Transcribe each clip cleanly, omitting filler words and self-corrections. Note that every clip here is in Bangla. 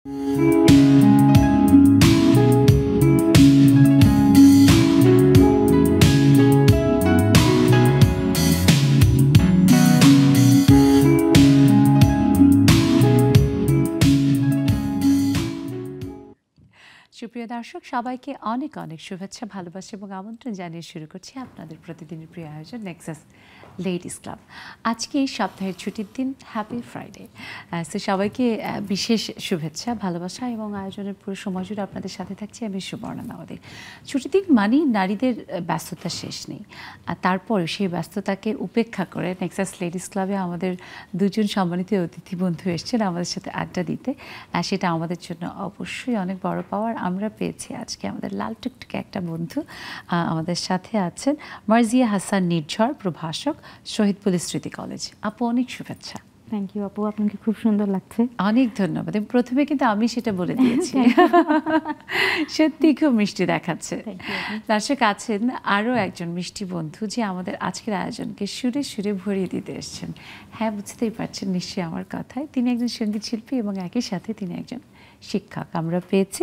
সুপ্রিয় দর্শক, সবাইকে অনেক অনেক শুভেচ্ছা, ভালোবাসা এবং আমন্ত্রণ জানিয়ে শুরু করছি আপনাদের প্রতিদিনের প্রিয় আয়োজন নেক্সাস লেডিস ক্লাব। আজকে সপ্তাহের ছুটির দিন, হ্যাপি ফ্রাইডে। সো সবাইকে বিশেষ শুভেচ্ছা, ভালোবাসা এবং আয়োজনের পুরো সময় জুড়ে আপনাদের সাথে থাকছি আমি সুবর্ণা নাওয়াদি। ছুটির দিন মানেই নারীদের ব্যস্ততা শেষ নেই, আর তারপরে সেই ব্যস্ততাকে উপেক্ষা করে নেক্সাস লেডিস ক্লাবে আমাদের দুজন সম্মানিত অতিথি বন্ধু এসেছেন আমাদের সাথে আড্ডা দিতে। সেটা আমাদের জন্য অবশ্যই অনেক বড় পাওয়ার। আমরা পেয়েছি আজকে আমাদের লাল টুকটুকে একটা বন্ধু। আমাদের সাথে আছেন মার্জিয়া হাসান নির্ঝর, প্রভাষক, শহীদ পুলিশ স্মৃতি কলেজ। আপু, অনেক শুভেচ্ছা। থ্যাংক ইউ আপু, আপনাকে খুব সুন্দর লাগছে। অনেক ধন্যবাদ। প্রথমে কিন্তু আমি সেটা বলে দিয়েছি। সত্যি খুব মিষ্টি দেখাচ্ছে। দর্শক, আছেন আরও একজন মিষ্টি বন্ধু যে আমাদের আজকের আয়োজনকে সুরে সুরে ভরিয়ে দিতে এসছেন। হ্যাঁ, বুঝতেই পারছেন নিশ্চয়ই আমার কথায়। তিনি একজন সঙ্গীত শিল্পী এবং একই সাথে তিনি একজন শিক্ষক। আমরা পেয়েছি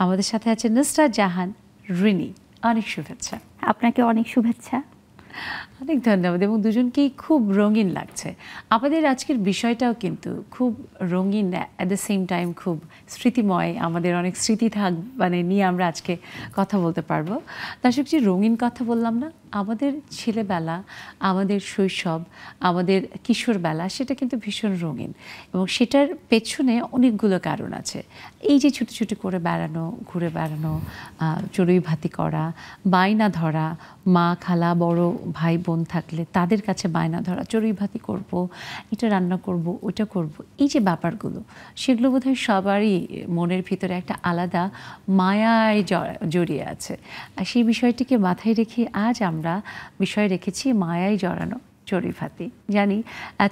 আমাদের সাথে আছেন নুসরাত জাহান রিনি। অনেক শুভেচ্ছা। আপনাকে অনেক শুভেচ্ছা। অনেক ধন্যবাদ। এবং দুজনকেই খুব রঙিন লাগছে। আমাদের আজকের বিষয়টাও কিন্তু খুব রঙিন, অ্যাট দ্য সেম টাইম খুব স্মৃতিময়। আমাদের অনেক স্মৃতি নিয়ে আমরা আজকে কথা বলতে পারবো। দর্শক, যে রঙিন কথা বললাম না, আমাদের ছেলেবেলা, আমাদের শৈশব, আমাদের কিশোরবেলা, সেটা কিন্তু ভীষণ রঙিন এবং সেটার পেছনে অনেকগুলো কারণ আছে। এই যে ছুটি ছুটি করে বেড়ানো, ঘুরে বেড়ানো, চড়ুই ভাতি করা, বায়না ধরা, মা খালা বড় ভাই বোন থাকলে তাদের কাছে বায়না ধরা, চড়ুই ভাতি করব, এটা রান্না করব, ওটা করব, এই যে ব্যাপারগুলো, সেগুলো বোধহয় সবারই মনের ভিতরে একটা আলাদা মায়ায় জড়িয়ে আছে। আর সেই বিষয়টিকে মাথায় রেখে আজ আমরা বিষয় রেখেছি মায়ায় জড়ানো চড়ুই ভাতি। জানি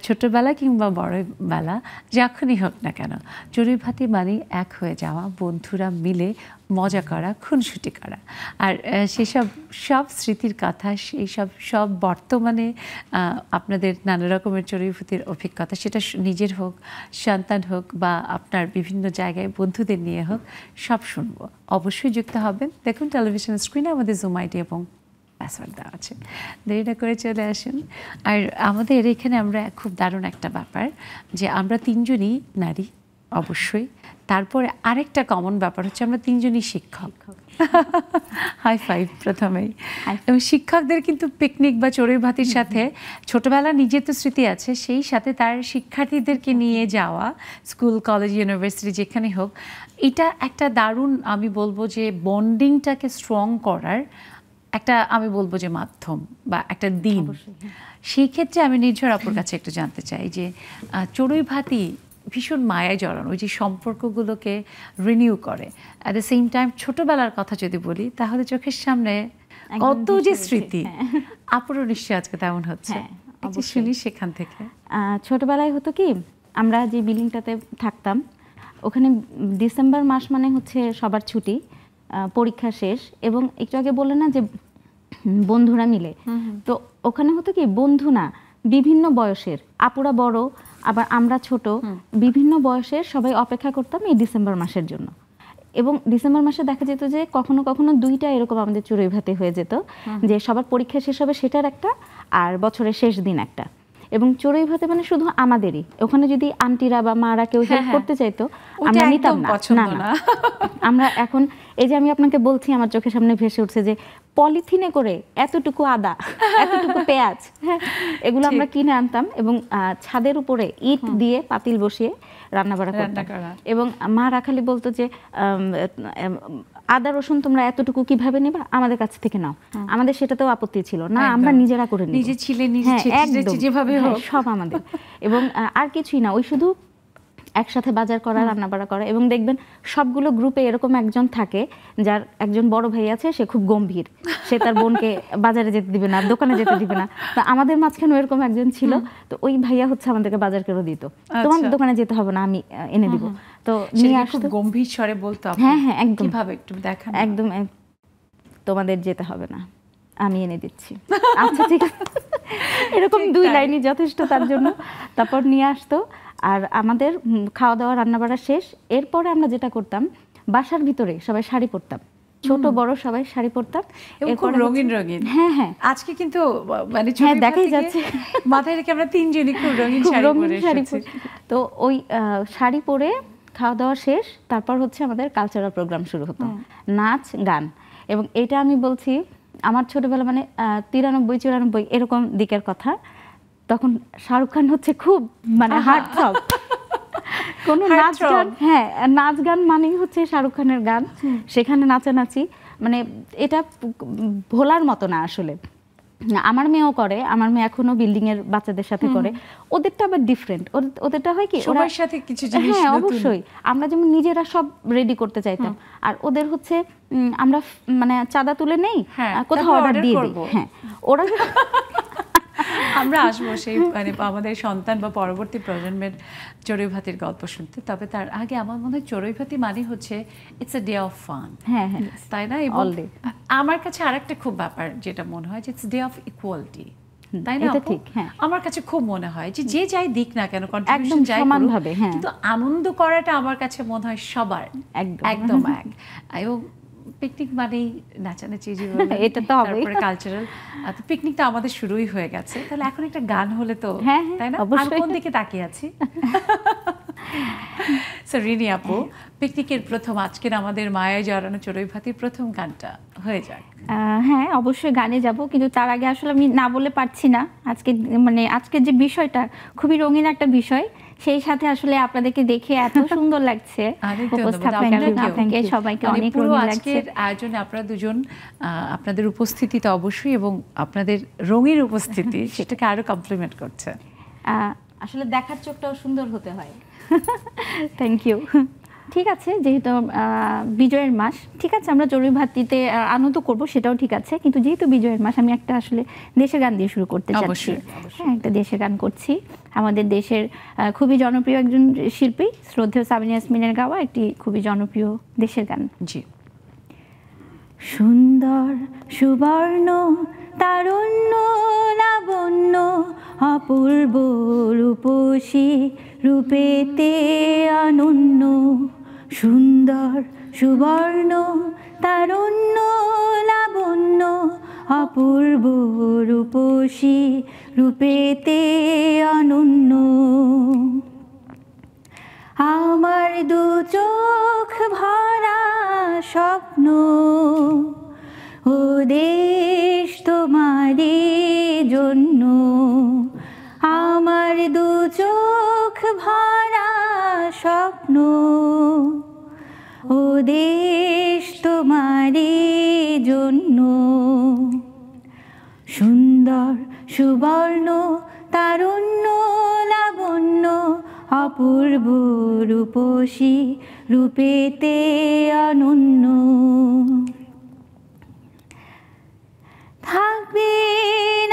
ছোটোবেলা কিংবা বড়বেলা যখনই হোক না কেন, চড়ুই ভাতি মানেই এক হয়ে যাওয়া, বন্ধুরা মিলে মজা করা, খুনসুটি করা। আর সেসব সব স্মৃতির কথা, সেই সব বর্তমানে আপনাদের নানা রকমের চড়ুই ভাতির অভিজ্ঞতা, সেটা নিজের হোক, সন্তান হোক, বা আপনার বিভিন্ন জায়গায় বন্ধুদের নিয়ে হোক, সব শুনবো। অবশ্যই যুক্ত হবেন। দেখুন টেলিভিশন স্ক্রিনে আমাদের জুম আইডি এবং পাসওয়ার্ড দেওয়া আছে, দেরি না করে চলে আসুন। আর আমাদের এখানে আমরা খুব দারুণ একটা ব্যাপার যে আমরা তিনজনই নারী, অবশ্যই। তারপরে আরেকটা কমন ব্যাপার হচ্ছে আমরা তিনজনই শিক্ষক। হাই ফাইভ প্রথমেই। এবং শিক্ষকদের কিন্তু পিকনিক বা চড়ুই ভাতির সাথে ছোটবেলা নিজের তো স্মৃতি আছে, সেই সাথে তার শিক্ষার্থীদেরকে নিয়ে যাওয়া স্কুল, কলেজ, ইউনিভার্সিটি যেখানে হোক, এটা একটা দারুণ, আমি বলবো যে বন্ডিংটাকে স্ট্রং করার একটা, আমি বলবো যে মাধ্যম বা একটা দিন। সেই ক্ষেত্রে আমি নির্ঝর আপুর কাছে একটু জানতে চাই যে চড়ুই ভাতি ভীষণ মায়ায় জড়ানো, ওই যে সম্পর্কগুলোকে রিনিউ করে। অ্যাট দ্য সেম টাইম ছোটবেলার কথা যদি বলি, তাহলে চোখের সামনে কত যে স্মৃতি। আপুরও নিশ্চয়ই আজকে তেমন হচ্ছে, শুনি সেখান থেকে। ছোটবেলায় হতো কি, আমরা যে বিল্ডিংটাতে থাকতাম ওখানে ডিসেম্বর মাস মানে হচ্ছে সবার ছুটি, পরীক্ষা শেষ, এবং একটু আগে বললেন না যে বন্ধুরা মিলে, তো ওখানে হতো কি, বন্ধু না, বিভিন্ন বয়সের, আপুরা বড় আবার আমরা ছোট, বিভিন্ন বয়সের সবাই অপেক্ষা করতাম এই ডিসেম্বর মাসের জন্য। এবং ডিসেম্বর মাসে দেখা যেত যে কখনো কখনো দুইটা এরকম আমাদের চড়ুই ভাতি হয়ে যেত, যে সবার পরীক্ষা শেষ হবে সেটার একটা, আর বছরের শেষ দিন একটা। এবং চড়ুই ভাতি মানে শুধু আমাদেরই, ওখানে যদি আন্টিরা বা মারা কেউ হেল্প করতে চাইতো আমরা নিতাম না। আমরা এখন এই যে আমি আপনাকে বলছি, আমার চোখের সামনে ভেসে উঠছে যে পলিথিনে করে এতটুকু আদা, এতটুকু পেঁয়াজ, এগুলো আমরা কিনে আনতাম এবং ছাদের উপরে ইট দিয়ে পাতিল বসিয়ে রান্না বাড়া করতাম। এবং মা রাখালি বলতো যে আদা রসুন তোমরা এতটুকু কিভাবে নেবা, আমাদের কাছ থেকে নাও। আমাদের সেটাতেও আপত্তি ছিল না, আমরা নিজেরা করে নিই, যেভাবে সব আমাদের। এবং আর কিছুই না, ওই শুধু একসাথে বাজার করা, রান্না বাড়া করা। এবং দেখবেন সবগুলো গ্রুপে এরকম একজন থাকে যার একজন বড় ভাই আছে, সে খুব গম্ভীর, সে তার বোনকে বাজারে যেতে দিবে না, দোকানে যেতে দিবে না। তো আমাদের মাঝখানে এরকম একজন ছিল, তো ওই ভাইয়া হচ্ছে আমাদেরকে বাজার করে দিত, তোমার দোকানে যেতে হবে না, আমি এনে দিব। তো নিয়ে আসতো, গম্ভীর স্বরে বলতো। হ্যাঁ হ্যাঁ, একদম, কিভাবে একটু দেখান। একদম, তোমাদের যেতে হবে না, আমি এনে দিচ্ছি। আচ্ছা ঠিক আছে, এরকম 2 লাইনই যথেষ্ট তার জন্য। তারপর নিয়ে আসতো, আর আমাদের খাওয়া দাওয়া রান্নাবাড়া শেষ। এরপরে আমরা যেটা করতাম, বাসার ভিতরে সবাই শাড়ি পরতাম, ছোট বড় সবাই শাড়ি পরতাম। এরপর রঙিন রঙিন, হ্যাঁ হ্যাঁ, আজকে কিন্তু মানে হ্যাঁ দেখাই যাচ্ছে মাথায় রেখে আমরা তিনজনই খুব রঙিন শাড়ি পরে। তো ওই শাড়ি পরে খাওয়া দাওয়া শেষ, তারপর হচ্ছে আমাদের কালচারাল প্রোগ্রাম শুরু হতো, নাচ গান। এবং এটা আমি বলছি আমার ছোটবেলা মানে 93-94 এরকম দিকের কথা। তখন শাহরুখ খান হচ্ছে খুব মানে হার্ট থ্রব, কোনো নাচ গান, হ্যাঁ নাচ গান মানেই হচ্ছে শাহরুখ খানের গান, সেখানে নাচানাচি, মানে এটা ভোলার মতো না আসলে। আমার মেয়েও করে, আমার মেয়ে এখনো বিল্ডিং এর বাচ্চাদের সাথে করে, ওদেরটা আবার ডিফারেন্ট। ওদেরটা হয় কি সবার সাথে কিছু জিনিস নতুন, হ্যাঁ অবশ্যই। আমরা যেমন নিজেরা সব রেডি করতে চাইতাম, আর ওদের হচ্ছে আমরা মানে চাঁদা তুলে নেই, কোথাও অর্ডার দিয়ে দিই, হ্যাঁ ওরা আমরা আসবো সেই মানে আমাদের সন্তান বা পরবর্তী প্রজন্মের চড়ুই ভাতির গল্প শুনতে। তবে তার আগে আমার মনে হয় চড়ুই ভাতি মানে হচ্ছে it's a day of fun, হ্যাঁ হ্যাঁ তাই না? এবং আমার কাছে আরেকটা খুব ব্যাপার যেটা মনে হয় যে ইটস ডে অফ ইকুয়ালিটি, তাই না? ঠিক, হ্যাঁ আমার কাছে খুব মনে হয় যে যে যাই দিক না কেন, কন্ট্রিবিউশন যাই করুক, কিন্তু আনন্দ করাটা আমার কাছে মনে হয় সবার একদম এক। এবং পিকনিক মানেই নাচানাচি, এটা তো হবে, তারপরে কালচারাল। পিকনিকটা আমাদের শুরুই হয়ে গেছে, তাহলে এখন একটা গান হলে তো, তাই না? কোন দিকে তাকিয়ে আছি। সো রিনি আপু, পিকনিকের প্রথম আজকের আমাদের মায়ায় জড়ানো চড়ুই ভাতির প্রথম গানটা হয়ে যাক। হ্যাঁ অবশ্যই গানে যাব, কিন্তু তার আগে আসলে আমি না বলে পারছি না। আজকে মানে আজকের যে বিষয়টা খুবই রঙিন একটা বিষয়, সেই সাথে আসলে আপনাদেরকে দেখে এত সুন্দর লাগছে, আপনাকে সবাইকে অনেক রঙিন লাগছে। আজকের আয়োজনে আপনারা দুজন, আপনাদের উপস্থিতি তো অবশ্যই, এবং আপনাদের রঙের উপস্থিতি সেটাকে আরো কমপ্লিমেন্ট করছে। আসলে দেখার চোখটাও সুন্দর হতে হয়। Thank you. ঠিক আছে, যেহেতু বিজয়ের মাস, ঠিক আছে আমরা চড়ুই ভাতিতে আনন্দ করব, সেটাও ঠিক আছে, কিন্তু যেহেতু বিজয়ের মাস আমি একটা আসলে দেশের গান দিয়ে শুরু করতে চাচ্ছি। হ্যাঁ একটা দেশের গান করছি, আমাদের দেশের খুবই জনপ্রিয় একজন শিল্পী শ্রদ্ধেয় সাবিনা ইয়াসমিনের গাওয়া একটি খুবই জনপ্রিয় দেশের গান। জি। সুন্দর সুবর্ণ তারুণ্য লাবণ্য অপূর্ব রূপসী রূপেতে অনন্য, সুন্দর সুবর্ণ তারুণ্য লাবণ্য অপূর্ব রূপসী রূপেতে অনন্য। আমার দু চোখ ভরা স্বপ্ন, ও দেশ তোমারই জন্য। আমার দু চোখ ভরা স্বপ্ন, ও দেশ তোমারই জন্য। সুন্দর সুবর্ণ তারুণ্য লাবণ্য অপূর্ব রূপসী রূপেতে অনন্য। থাকবে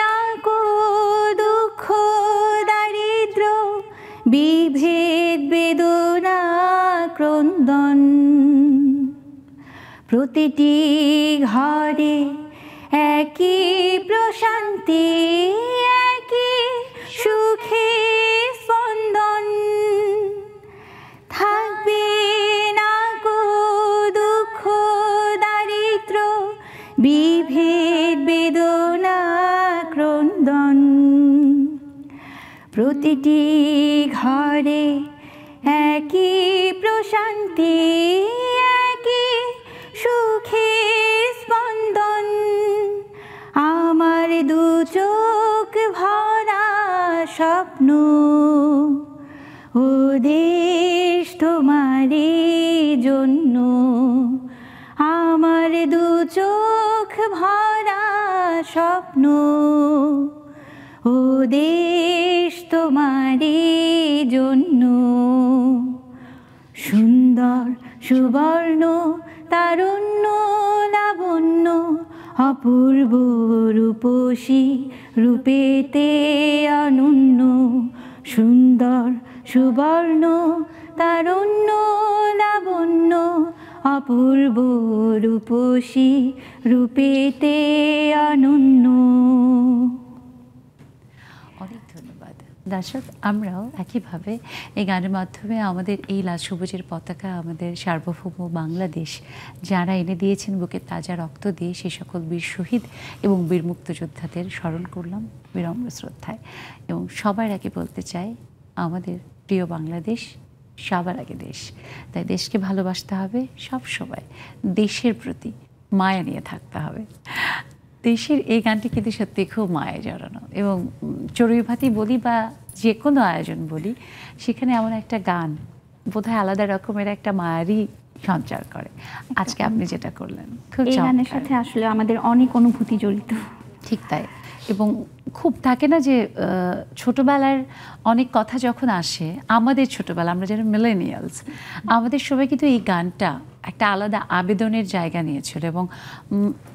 না কো দুঃখ দারিদ্র বিভেদ বেদনা ক্রন্দন, প্রতিটি ঘরে একই প্রশান্তি একই সুখে স্পন্দন। থাকবে না কো দুঃখ দারিদ্র বিভেদ বেদনা ক্রন্দন, প্রতিটি ঘরে একই প্রশান্তি একই সুখে স্পন্দন। আমার দু চোখ ভরা স্বপ্ন, ও দেশ তোমারই জন্য। আমার দু চোখ ভরা স্বপ্ন, ও দেশ তোমারই জন্য। সুন্দর সুবর্ণ তারুণ্য লাবণ্য অপূর্ব রূপসী রূপেতে অনন্য। সুন্দর সুবর্ণ তারুণ্য লাবণ্য অপূর্ব রূপসী রূপেতে অনন্য। অনেক ধন্যবাদ দর্শক। আমরাও একইভাবে এই গানের মাধ্যমে আমাদের এই লাল সবুজের পতাকা, আমাদের সার্বভৌম বাংলাদেশ যারা এনে দিয়েছেন বুকে তাজা রক্ত দিয়ে, সেই সকল বীর শহীদ এবং বীর মুক্তিযোদ্ধাদের স্মরণ করলাম বিনম্র শ্রদ্ধায়। এবং সবার আগে বলতে চাই, আমাদের প্রিয় বাংলাদেশ সবার আগে দেশ। তাই দেশকে ভালোবাসতে হবে, সব সময় দেশের প্রতি মায়া নিয়ে থাকতে হবে। দেশের এই গানটি কিন্তু সত্যি খুব মায়া জড়ানো, এবং চড়ুইভাতি বলি বা যে কোনো আয়োজন বলি, সেখানে এমন একটা গান বোধহয় আলাদা রকমের একটা মায়ারই সঞ্চার করে। আজকে আপনি যেটা করলেন খুব এই গানের চমৎকার। সাথে আসলে আমাদের অনেক অনুভূতি জড়িত। ঠিক তাই। এবং খুব থাকে না যে ছোটবেলার অনেক কথা যখন আসে, আমাদের ছোটবেলা, আমরা যারা মিলেনিয়ালস, আমাদের সবাই কিন্তু এই গানটা একটা আলাদা আবেদনের জায়গা নিয়েছিল। এবং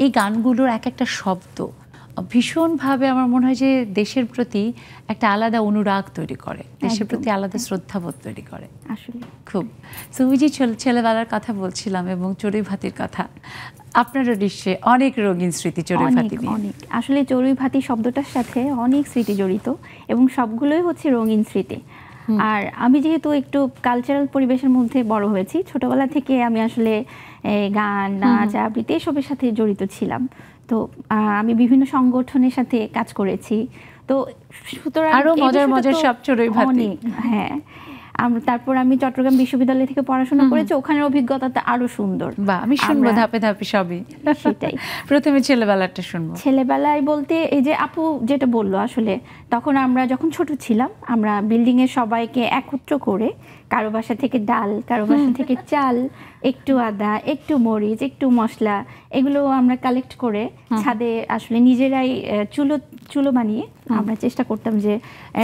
এই গানগুলোর এক একটা শব্দ ভীষণভাবে আমার মনে হয় যে দেশের প্রতি একটা আলাদা অনুরাগ তৈরি করে, দেশের প্রতি আলাদা শ্রদ্ধাবোধ তৈরি করে। আসলে খুব সুইজি ছেলেবেলার কথা বলছিলাম এবং চড়ুইভাতির কথা। আপনারও নিশ্চয়ই অনেক রঙিন স্মৃতি চড়ুইভাতি অনেক নিয়ে। অনেক, আসলে চড়ুইভাতি শব্দটার সাথে অনেক স্মৃতি জড়িত, এবং সবগুলোই হচ্ছে রঙিন স্মৃতি। আর আমি যেহেতু একটু কালচারাল পরিবেশের মধ্যে বড় হয়েছি, ছোটবেলা থেকে আমি আসলে গান, নাচ, আবৃত্তি এসবের সাথে জড়িত ছিলাম। তো আমি বিভিন্ন সংগঠনের সাথে কাজ করেছি। তো সুতরাং আরো এই মজার বিষয়টা মজার তো সব চড়ুইভাতি। অনেক, হ্যাঁ। তারপর আমি চট্টগ্রাম বিশ্ববিদ্যালয় থেকে পড়াশোনা করেছি, ওখানের অভিজ্ঞতাটা আরো সুন্দর। বা আমি শুনবো আমরা- ধাপে ধাপে সবই। সেটাই। প্রথমে ছেলেবেলাটা শুনবো। ছেলেবেলায় বলতে এই যে আপু যেটা বললো, আসলে তখন আমরা যখন ছোট ছিলাম, আমরা বিল্ডিং এর সবাইকে একত্র করে কারো বাসা থেকে ডাল, কারো বাসা থেকে চাল, একটু আদা, একটু মরিচ, একটু মশলা, এগুলো আমরা কালেক্ট করে ছাদে আসলে নিজেরাই চুলো বানিয়ে আমরা চেষ্টা করতাম যে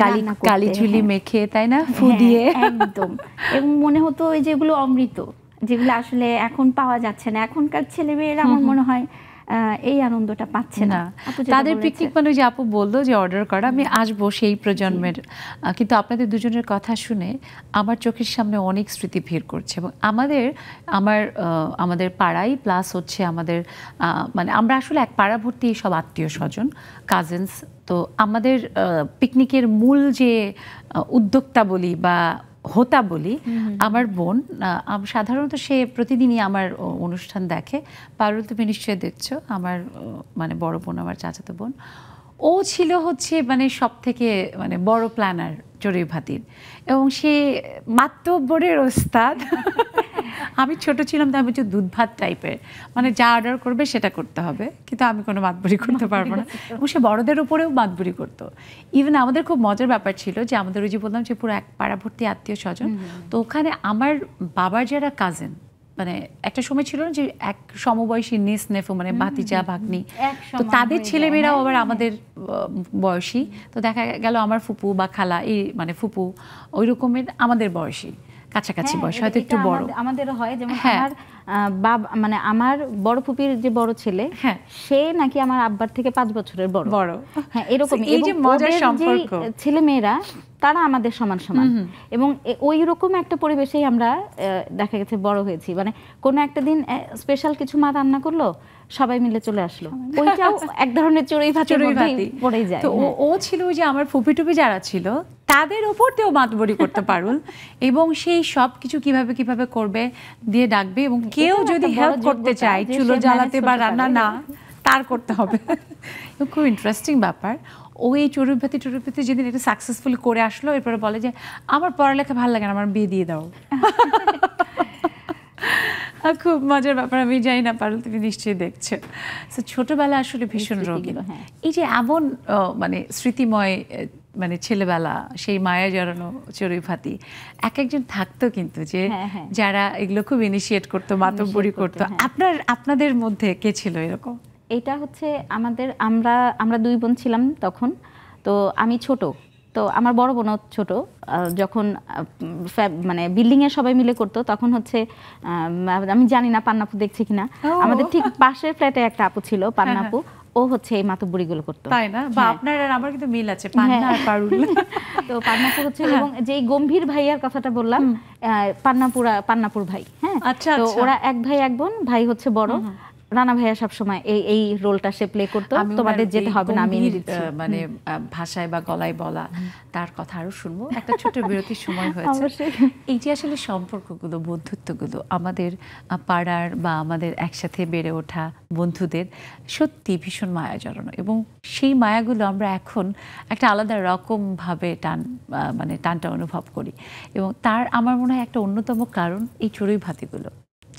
রান্না করতে। কালি ঝুলি হ্যাঁ। মেখে, তাই না, ফু হ্যাঁ, দিয়ে। একদম। এবং মনে হতো এই যেগুলো অমৃত, যেগুলো আসলে এখন পাওয়া যাচ্ছে না। এখনকার ছেলেমেয়েরা আমার মনে হয় এই আনন্দটা পাচ্ছে না। আপু যেটা তাদের বলেছে। পিকনিক মানে যে আপু বললো যে অর্ডার করা, আমি আসবো সেই প্রজন্মের। কিন্তু আপনাদের দুজনের কথা শুনে আমার চোখের সামনে অনেক স্মৃতি ভিড় করছে। এবং আমাদের পাড়ায় প্লাস হচ্ছে আমাদের মানে আমরা আসলে এক পাড়া ভর্তি সব আত্মীয় স্বজন, কাজিনস। তো আমাদের পিকনিকের মূল যে উদ্যোক্তা বলি বা হোতা বলি, আমার বোন। সাধারণত সে প্রতিদিনই আমার অনুষ্ঠান দেখে। পারুল, তুমি নিশ্চয়ই দেখছো, আমার মানে বড় বোন, আমার চাচাতো বোন। ও ছিল হচ্ছে মানে সব থেকে মানে বড় প্ল্যানার চড়ুইভাতির, এবং সে মাতব্বরের ওস্তাদ। আমি ছোট ছিলাম, তাই আমি হচ্ছে দুধ ভাত টাইপের, মানে যা অর্ডার করবে সেটা করতে হবে, কিন্তু আমি কোনো মাতবরি করতে পারবো না। এবং সে বড়দের উপরেও মাতবরি করতো। ইভেন আমাদের খুব মজার ব্যাপার ছিল যে আমাদের ওই যে বললাম যে পুরো এক পাড়া ভর্তি আত্মীয় স্বজন। তো ওখানে আমার বাবার যারা কাজিন, মানে একটা সময় ছিল না যে এক সমবয়সী নিস নেফু, মানে ভাতিজা ভাগ্নি, তো তাদের ছেলেমেয়েরাও আবার আমাদের বয়সী। তো দেখা গেল আমার ফুপু বা খালা, এই মানে ফুপু ওই রকমের আমাদের বয়সী, কাছাকাছি বয়স, হয়তো একটু বড়। আমাদেরও হয়, যেমন হ্যাঁ। আমার বাবা, মানে আমার বড় ফুপির যে বড় ছেলে, হ্যাঁ। সে নাকি আমার আব্বার থেকে 5 বছরের বড়। হ্যাঁ, এরকম। এই যে মজার সম্পর্ক, ছেলে মেয়েরা তারা আমাদের সমান সমান, এবং ওই রকম একটা পরিবেশেই আমরা দেখা গেছে বড় হয়েছি। মানে কোনো একটা দিন স্পেশাল কিছু মা রান্না করলো, সবাই মিলে চলে আসলো, ওইটাও এক ধরনের চড়ুইভাতির মধ্যেই পড়ে যায়। তো ও ছিল ওই যে আমার ফুপি টুপি যারা ছিল তাদের উপর তেও মাতবরি করতে পারুল, এবং সেই সব কিছু কিভাবে কিভাবে করবে দিয়ে ডাকবে, এবং কেউ যদি হেল্প করতে চায় চুলো জ্বালাতে বা রান্না না, তার করতে হবে। খুব ইন্টারেস্টিং ব্যাপার। ও এই চড়ুইভাতি যেদিন এটা সাকসেসফুলি করে আসলো, এরপরে বলে যে আমার পড়ালেখা ভালো লাগে না, আমার বিয়ে দিয়ে দাও। খুব মজার ব্যাপার। আমি জানি না পারুল, তুমি নিশ্চয়ই দেখছো। ছোটবেলা আসলে ভীষণ রঙিন। এই যে এমন মানে স্মৃতিময় মানে ছেলেবেলা, সেই মায়া জড়ানো চড়ুইভাতি, এক একজন থাকতো কিন্তু যে যারা এগুলো খুব ইনিশিয়েট করতো, মাতব্বরি করতো। আপনাদের মধ্যে কে ছিল এরকম? এটা হচ্ছে আমরা 2 বোন ছিলাম তখন। তো আমি ছোট, তো আমার বড় বোনও ছোট। যখন মানে বিল্ডিং এ সবাই মিলে করতো, তখন হচ্ছে আমি জানি না পান্নাপু দেখছে কিনা, আমাদের ঠিক পাশের ফ্ল্যাটে একটা আপু ছিল, পান্নাপু। ও হচ্ছে এই মাতব্বরিগুলো করতো। তাই না? বা আপনার আর আমার কিন্তু মিল আছে, পান্না আর পারুল। তো পান্নাপুর হচ্ছে, এবং যেই গম্ভীর ভাইয়ার কথাটা বললাম, পান্নাপুর ভাই। হ্যাঁ, আচ্ছা, তো ওরা এক ভাই এক বোন, ভাই হচ্ছে বড়। রানা ভাইয়া সবসময় এই রোলটা সে প্লে করতো, তোমাদের যেতে হবে না, আমি এনে দিচ্ছি। মানে ভাষায় বা গলায় বলা তার কথা আরো শুনবো, একটা ছোট বিরতির সময় হয়েছে। এই যে আসলে সম্পর্কগুলো, বন্ধুত্বগুলো, আমাদের পাড়ার বা আমাদের একসাথে বেড়ে ওঠা বন্ধুদের সত্যি ভীষণ মায়া জড়ানো, এবং সেই মায়াগুলো আমরা এখন একটা আলাদা রকম ভাবে টানটা অনুভব করি। এবং তার আমার মনে হয় একটা অন্যতম কারণ এই চড়ুই ভাতিগুলো,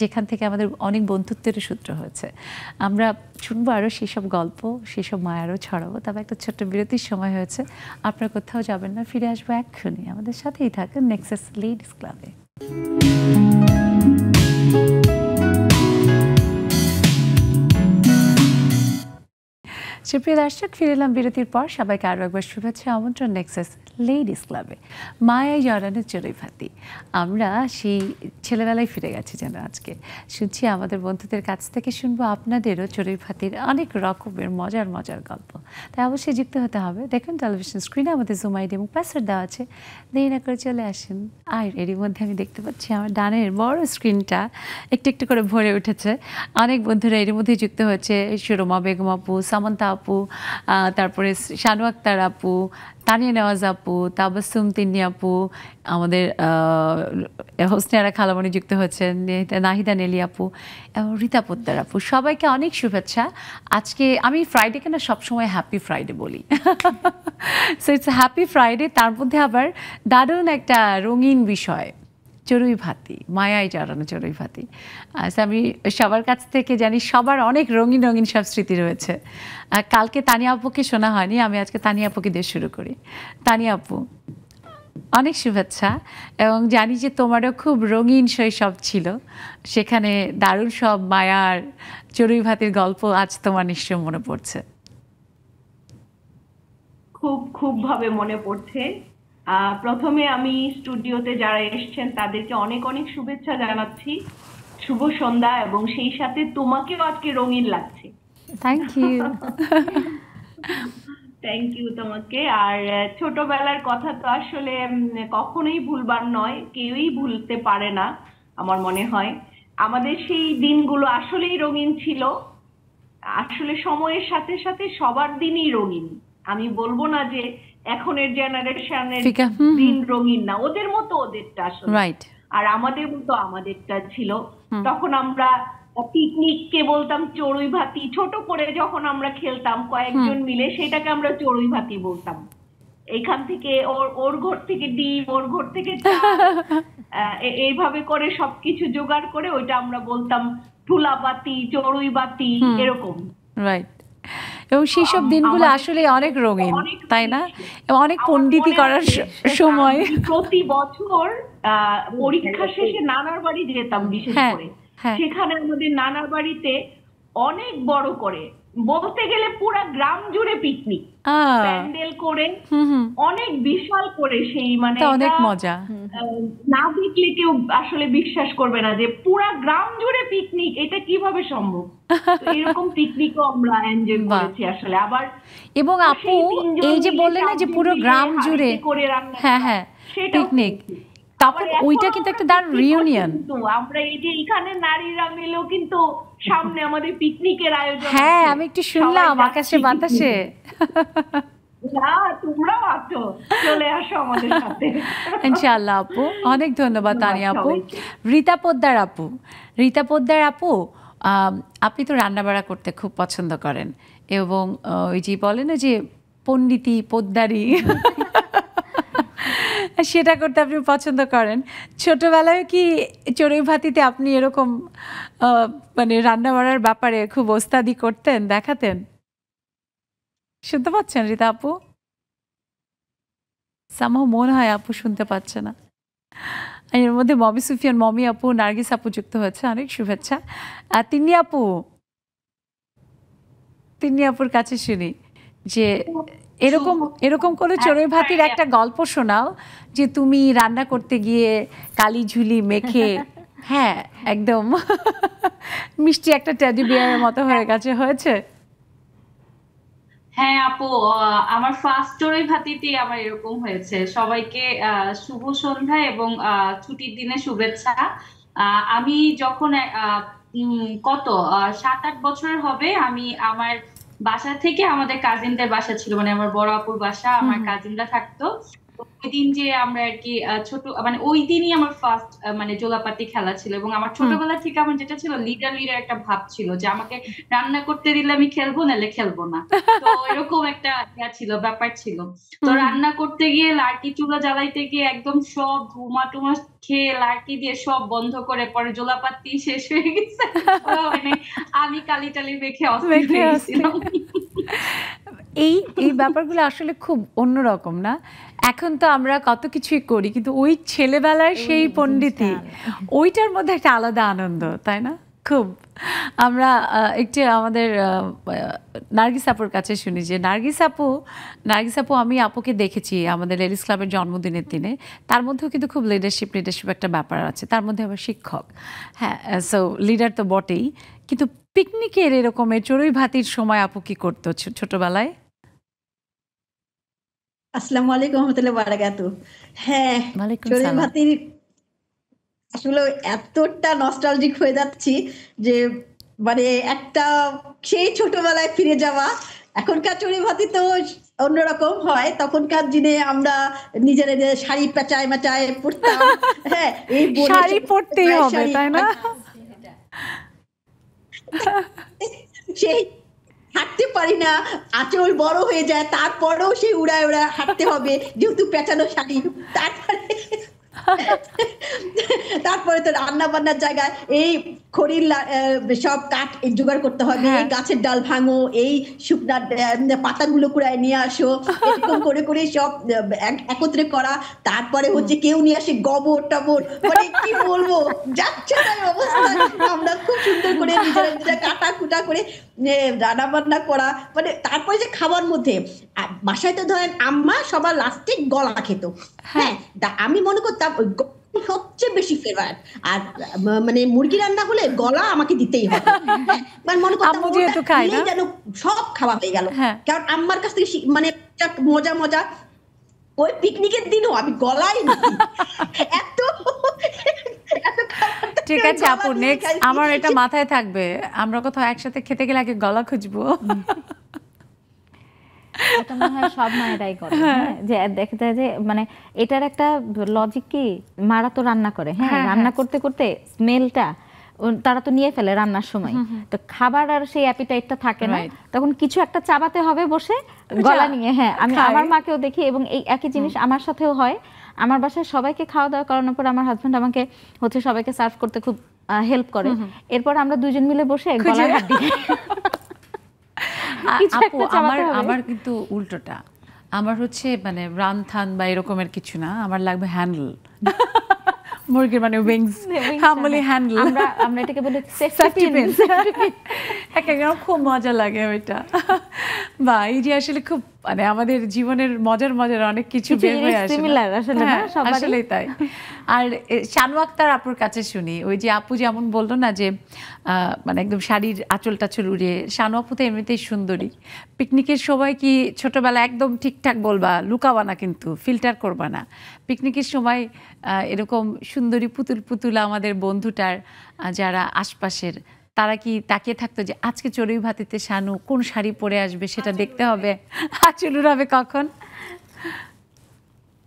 যেখান থেকে আমাদের অনেক বন্ধুত্বের সূত্র হয়েছে। আমরা শুনবো আরও সেসব গল্প, সেসব মায়ারও ছড়াবো। তবে একটা ছোট্ট বিরতির সময় হয়েছে, আপনার কোথাও যাবেন না, ফিরে আসবো এক্ষুনি। আমাদের সাথেই থাকেন নেক্সাস লেডিস ক্লাবে। সুপ্রিয় দর্শক, ফিরে এলাম বিরতির পর। সবাইকে আরও একবার শুভেচ্ছা, আমন্ত্রণ নেক্সাস লেডিস ক্লাবে। মায়ায় জড়ানো চড়ুই ভাতি। আমরা সেই ছেলেবেলায় ফিরে গেছি যেন আজকে। শুনছি আমাদের বন্ধুদের কাছ থেকে, শুনবো আপনাদেরও চড়ুই ভাতির অনেক রকমের মজার মজার গল্প। তাই অবশ্যই যুক্ত হতে হবে। দেখুন টেলিভিশন স্ক্রিনে আমাদের জুম আইডি এবং পাসওয়ার্ড দেওয়া আছে, দেরি না করে চলে আসেন। আর এরই মধ্যে আমি দেখতে পাচ্ছি আমার ডানের বড় স্ক্রিনটা একটু একটু করে ভরে উঠেছে। অনেক বন্ধুরা এর মধ্যে যুক্ত হয়েছে। সুরমা বেগম আপু, সামন্তা আপু, তারপরে শানু আক্তার আপু, তানিয়া নেওয়াজ আপু, তাবাসসুম তিন্নি আপু, আমাদের হোসনিয়ারা খালামণি যুক্ত হয়েছেন, নাহিদা নেলি আপু এবং রীতা পোদ্দার আপু, সবাইকে অনেক শুভেচ্ছা। আজকে আমি ফ্রাইডেকে না সবসময় হ্যাপি ফ্রাইডে বলি, সো ইটস হ্যাপি ফ্রাইডে। তার মধ্যে আবার দারুণ একটা রঙিন বিষয়, চড়ুই ভাতি, মায়ায় জড়ানো চড়ুই ভাতি। আমি সবার কাছ থেকে জানি সবার অনেক রঙিন রঙিন সব স্মৃতি রয়েছে। কালকে তানিয়া আপুকে শোনা হয়নি, আমি আজকে তানিয়া আপুকে দিয়ে শুরু করি। তানিয়া আপু, অনেক শুভেচ্ছা, এবং জানি যে তোমারও খুব রঙিন শৈশব ছিল, সেখানে দারুণ সব মায়ার চড়ুই ভাতির গল্প আজ তোমার নিশ্চয় মনে পড়ছে। খুব ভাবে মনে পড়ছে। প্রথমে আমি স্টুডিওতে যারা এসেছেন তাদেরকে অনেক অনেক শুভেচ্ছা জানাচ্ছি, শুভ সন্ধ্যা, এবং সেই সাথে তোমাকেও আজকে রঙিন লাগছে। Thank you. থ্যাংক ইউ তোমাকে। আর ছোটবেলার কথা তো আসলে কখনোই ভুলবার নয়, কেউই ভুলতে পারে না আমার মনে হয়। আমাদের সেই দিনগুলো আসলেই রঙিন ছিল। আসলে সময়ের সাথে সাথে সবার দিনই রঙিন। আমি বলবো না যে এখনের জেনারেশনের দিন রঙিন না, ওদের মতো ওদেরটা আসলে, আর আমাদের মতো আমাদেরটা ছিল। তখন আমরা পিকনিককে বলতাম চড়ুই ভাতি, ছোট করে যখন আমরা খেলতাম কয়েকজন মিলে, সেটাকে আমরা চড়ুই ভাতি বলতাম। এখান থেকে ওর ঘর থেকে ডিম, ওর ঘর থেকে এইভাবে করে সবকিছু জোগাড় করে ওইটা আমরা বলতাম তুলা বাতি, চড়ুই বাতি, এরকম। রাইট। এবং সেই সব দিনগুলো আসলে অনেক রঙিন, তাই না? অনেক পণ্ডিতি করার সময় প্রতি বছর পরীক্ষা শেষে নানার বাড়ি যেতাম, বিশেষ করে সেখানে আমাদের নানার বাড়িতে অনেক বড় করে, বলতে গেলে পুরা গ্রাম জুড়ে পিকনিক, প্যান্ডেল করে অনেক বিশাল করে, সেই মানে অনেক মজা। না দেখলে কেউ আসলে বিশ্বাস করবে না যে পুরা গ্রাম জুড়ে পিকনিক, এটা কিভাবে সম্ভব। এরকম পিকনিকও আমরা এনজয় করেছি আসলে। আবার এবং আপু এই যে বললেন না যে পুরো গ্রাম জুড়ে, হ্যাঁ পিকনিক, তখন ওইটা কিন্তু একটা দারুণ রিউনিয়ন। আমরা এই যে এখানে নারীরা মিলেও কিন্তু সামনে আমাদের পিকনিকের আয়োজন। হ্যাঁ, আমি একটু শুনলাম আকাশে বাতাসে। না, তোমরাও আছো, চলে আসো আমাদের সাথে ইনশাআল্লাহ আপু। অনেক ধন্যবাদ তানিয়া আপু। রীতা পোদ্দার আপু, রীতা পোদ্দার আপু, আপনি তো রান্নাবাড়া করতে খুব পছন্দ করেন, এবং ওই যে বলে না যে পণ্ডিতি পোদ্দারি, সেটা করতে আপনি পছন্দ করেন। ছোটবেলায় কি চড়ুই ভাতিতে আপনি এরকম মানে রান্না বাড়ার ব্যাপারে খুব ওস্তাদি করতেন, দেখাতেন? শুনতে পাচ্ছেন রীতা আপু? সামহাও মনে হয় আপু শুনতে পাচ্ছে না। এর মধ্যে মমি সুফিয়ান, মমি আপু, নার্গিস আপু যুক্ত হয়েছে, অনেক শুভেচ্ছা। তিন্নি আপু, তিন্নি আপুর কাছে শুনি যে এরকম করে চড়ুই ভাতির একটা গল্প শোনাও, যে তুমি রান্না করতে গিয়ে কালি ঝুলি মেখে, হ্যাঁ একদম মিষ্টি একটা টেডি বিয়ারের মতো হয়ে গেছে, হয়েছে? হ্যাঁ আপু, আমার ফার্স্ট চড়ুই ভাতিতে আমার এরকম হয়েছে। সবাইকে শুভ সন্ধ্যা এবং ছুটির দিনে শুভেচ্ছা। আমি যখন কত 7-8 বছরের হবে, আমি আমার বাসা থেকে, আমাদের কাজিনদের বাসা ছিল, মানে আমার বড় আপুর বাসা, আমার কাজিনরা থাকতো। তো ওই দিন যে আমরা আর কি ছোট, মানে ওই দিনই আমার ফার্স্ট মানে জোলাপাতি খেলা ছিল। এবং আমার ছোটবেলা থেকে আমার যেটা ছিল, লিডার লিডার একটা ভাব ছিল, যে আমাকে রান্না করতে দিলে আমি খেলবো, নাহলে খেলবো না। তো এরকম একটা ছিল, ব্যাপার ছিল। তো রান্না করতে গিয়ে, লার্কি চুলা জ্বালাইতে গিয়ে একদম সব ধুমা টুমা খেয়ে, লার্কি দিয়ে সব বন্ধ করে, পরে জোলাপাতি শেষ হয়ে গেছে। মানে আমি কালি টালি মেখে অস্থির হয়ে গেছিলাম। এই এই ব্যাপারগুলো আসলে খুব অন্যরকম না? এখন তো আমরা কত কিছুই করি, কিন্তু ওই ছেলেবেলার সেই পণ্ডিতি, ওইটার মধ্যে একটা আলাদা আনন্দ, তাই না? খুব। আমরা একটু আমাদের নার্গিস আপুর কাছে শুনি যে নার্গিস আপু, আমি আপুকে দেখেছি আমাদের লেডিস ক্লাবের জন্মদিনের দিনে। তার মধ্যেও কিন্তু খুব লিডারশিপ একটা ব্যাপার আছে, তার মধ্যে আবার শিক্ষক। হ্যাঁ, সো লিডার তো বটেই, কিন্তু পিকনিকের এরকমের চড়ুই ভাতির সময় আপু কি করতো ছোটবেলায়? আসসালামু আলাইকুম রহমতুল্লাহ বারাকাতু। হ্যাঁ, ওয়ালাইকুম চড়ুই সালাম। ভাতির আসলে এতটা নস্টালজিক হয়ে যাচ্ছি যে মানে একটা সেই ছোটবেলায় ফিরে যাওয়া। এখনকার চড়ুই ভাতি তো অন্যরকম হয়, তখনকার দিনে আমরা নিজেরা শাড়ি পেঁচায় মেচায় পড়তাম। হ্যাঁ, এই শাড়ি পরতেই হবে, তাই না? সেই হাঁটতে পারি না, আঁচল বড় হয়ে যায়, তারপরেও সেই উড়ায় উড়ায় হাঁটতে হবে, যেহেতু পেঁচানো শাড়ি। তারপরে তো রান্না বান্নার জায়গায় এই খড়ির সব কাঠ জোগাড় করতে হবে, এই গাছের ডাল ভাঙো, এই শুকনা পাতাগুলো কুড়ায় নিয়ে আসো, এরকম করে করে সব একত্রে করা। তারপরে হচ্ছে কেউ নিয়ে আসে গোবর টবর, মানে কি বলবো, যাচ্ছে তাই অবস্থা। আমরা খুব সুন্দর করে নিজেরা নিজেরা কাটা কুটা করে রান্না বান্না করা। মানে তারপরে যে খাবার মধ্যে বাসায় তো ধরেন আম্মা সবার লাস্টে গলা খেত। হ্যাঁ, আমি মনে করতাম সবচেয়ে বেশি ফেভারিট। আর মানে মুরগি রান্না হলে গলা আমাকে দিতেই হবে। মানে মনে করতাম যেন সব খাওয়া হয়ে গেল। কারণ আম্মার কাছ থেকে মানে মজা মজা ওই পিকনিকের দিনও আমি গলাই এত। ঠিক আছে আপু, নেক্সট আমার এটা মাথায় থাকবে, আমরা কোথাও একসাথে খেতে গেলে আগে গলা খুঁজবো। এটা মনে হয় সব মায়েরাই করে, যে দেখা যায় যে মানে এটার একটা লজিক কি, মারা তো রান্না করে, হ্যাঁ রান্না করতে করতে স্মেলটা তারা তো নিয়ে ফেলে রান্নার সময়, তো খাবার আর সেই অ্যাপিটাইটটা থাকে না, তখন কিছু একটা চাবাতে হবে বসে গলা নিয়ে। হ্যাঁ, আমি আমার মাকেও দেখি, এবং এই একই জিনিস আমার সাথেও হয়। আমার বাসায় সবাইকে খাওয়া দাওয়া করানোর পর আমার হাজবেন্ড আমাকে হচ্ছে সবাইকে সার্ভ করতে খুব হেল্প করে, এরপর আমরা দুজন মিলে বসে গলার হাড্ডি। আপু আমার কিন্তু উল্টোটা, আমার হচ্ছে মানে রান থান বা এরকমের কিছু না, আমার লাগবে হ্যান্ডেল মুরগির, মানে উইংস, বলি হ্যান্ডেল, আমরা এটাকে বলি সেফটি পিন। খুব মজা লাগে ওইটা। বা এই যে আসলে খুব মানে আমাদের জীবনের মজার মজার অনেক কিছু বের হয়ে আসে, আসলেই তাই। আর শানু আক্তার আপুর কাছে শুনি, ওই যে আপু যেমন বললো না যে মানে একদম শাড়ির আঁচল টাচল উড়িয়ে, শানু আপু তো এমনিতেই সুন্দরী। পিকনিকের সময় কি ছোটবেলা একদম ঠিকঠাক বলবা, লুকাবা না কিন্তু, ফিল্টার করবা না। পিকনিকের সময় এরকম সুন্দরী পুতুল পুতুল আমাদের বন্ধুটার যারা আশপাশের, তারা কি তাকিয়ে থাকতো যে আজকে চড়ুই ভাতিতে শানু কোন শাড়ি পরে আসবে, সেটা দেখতে হবে, আঁচল উড়াবে কখন?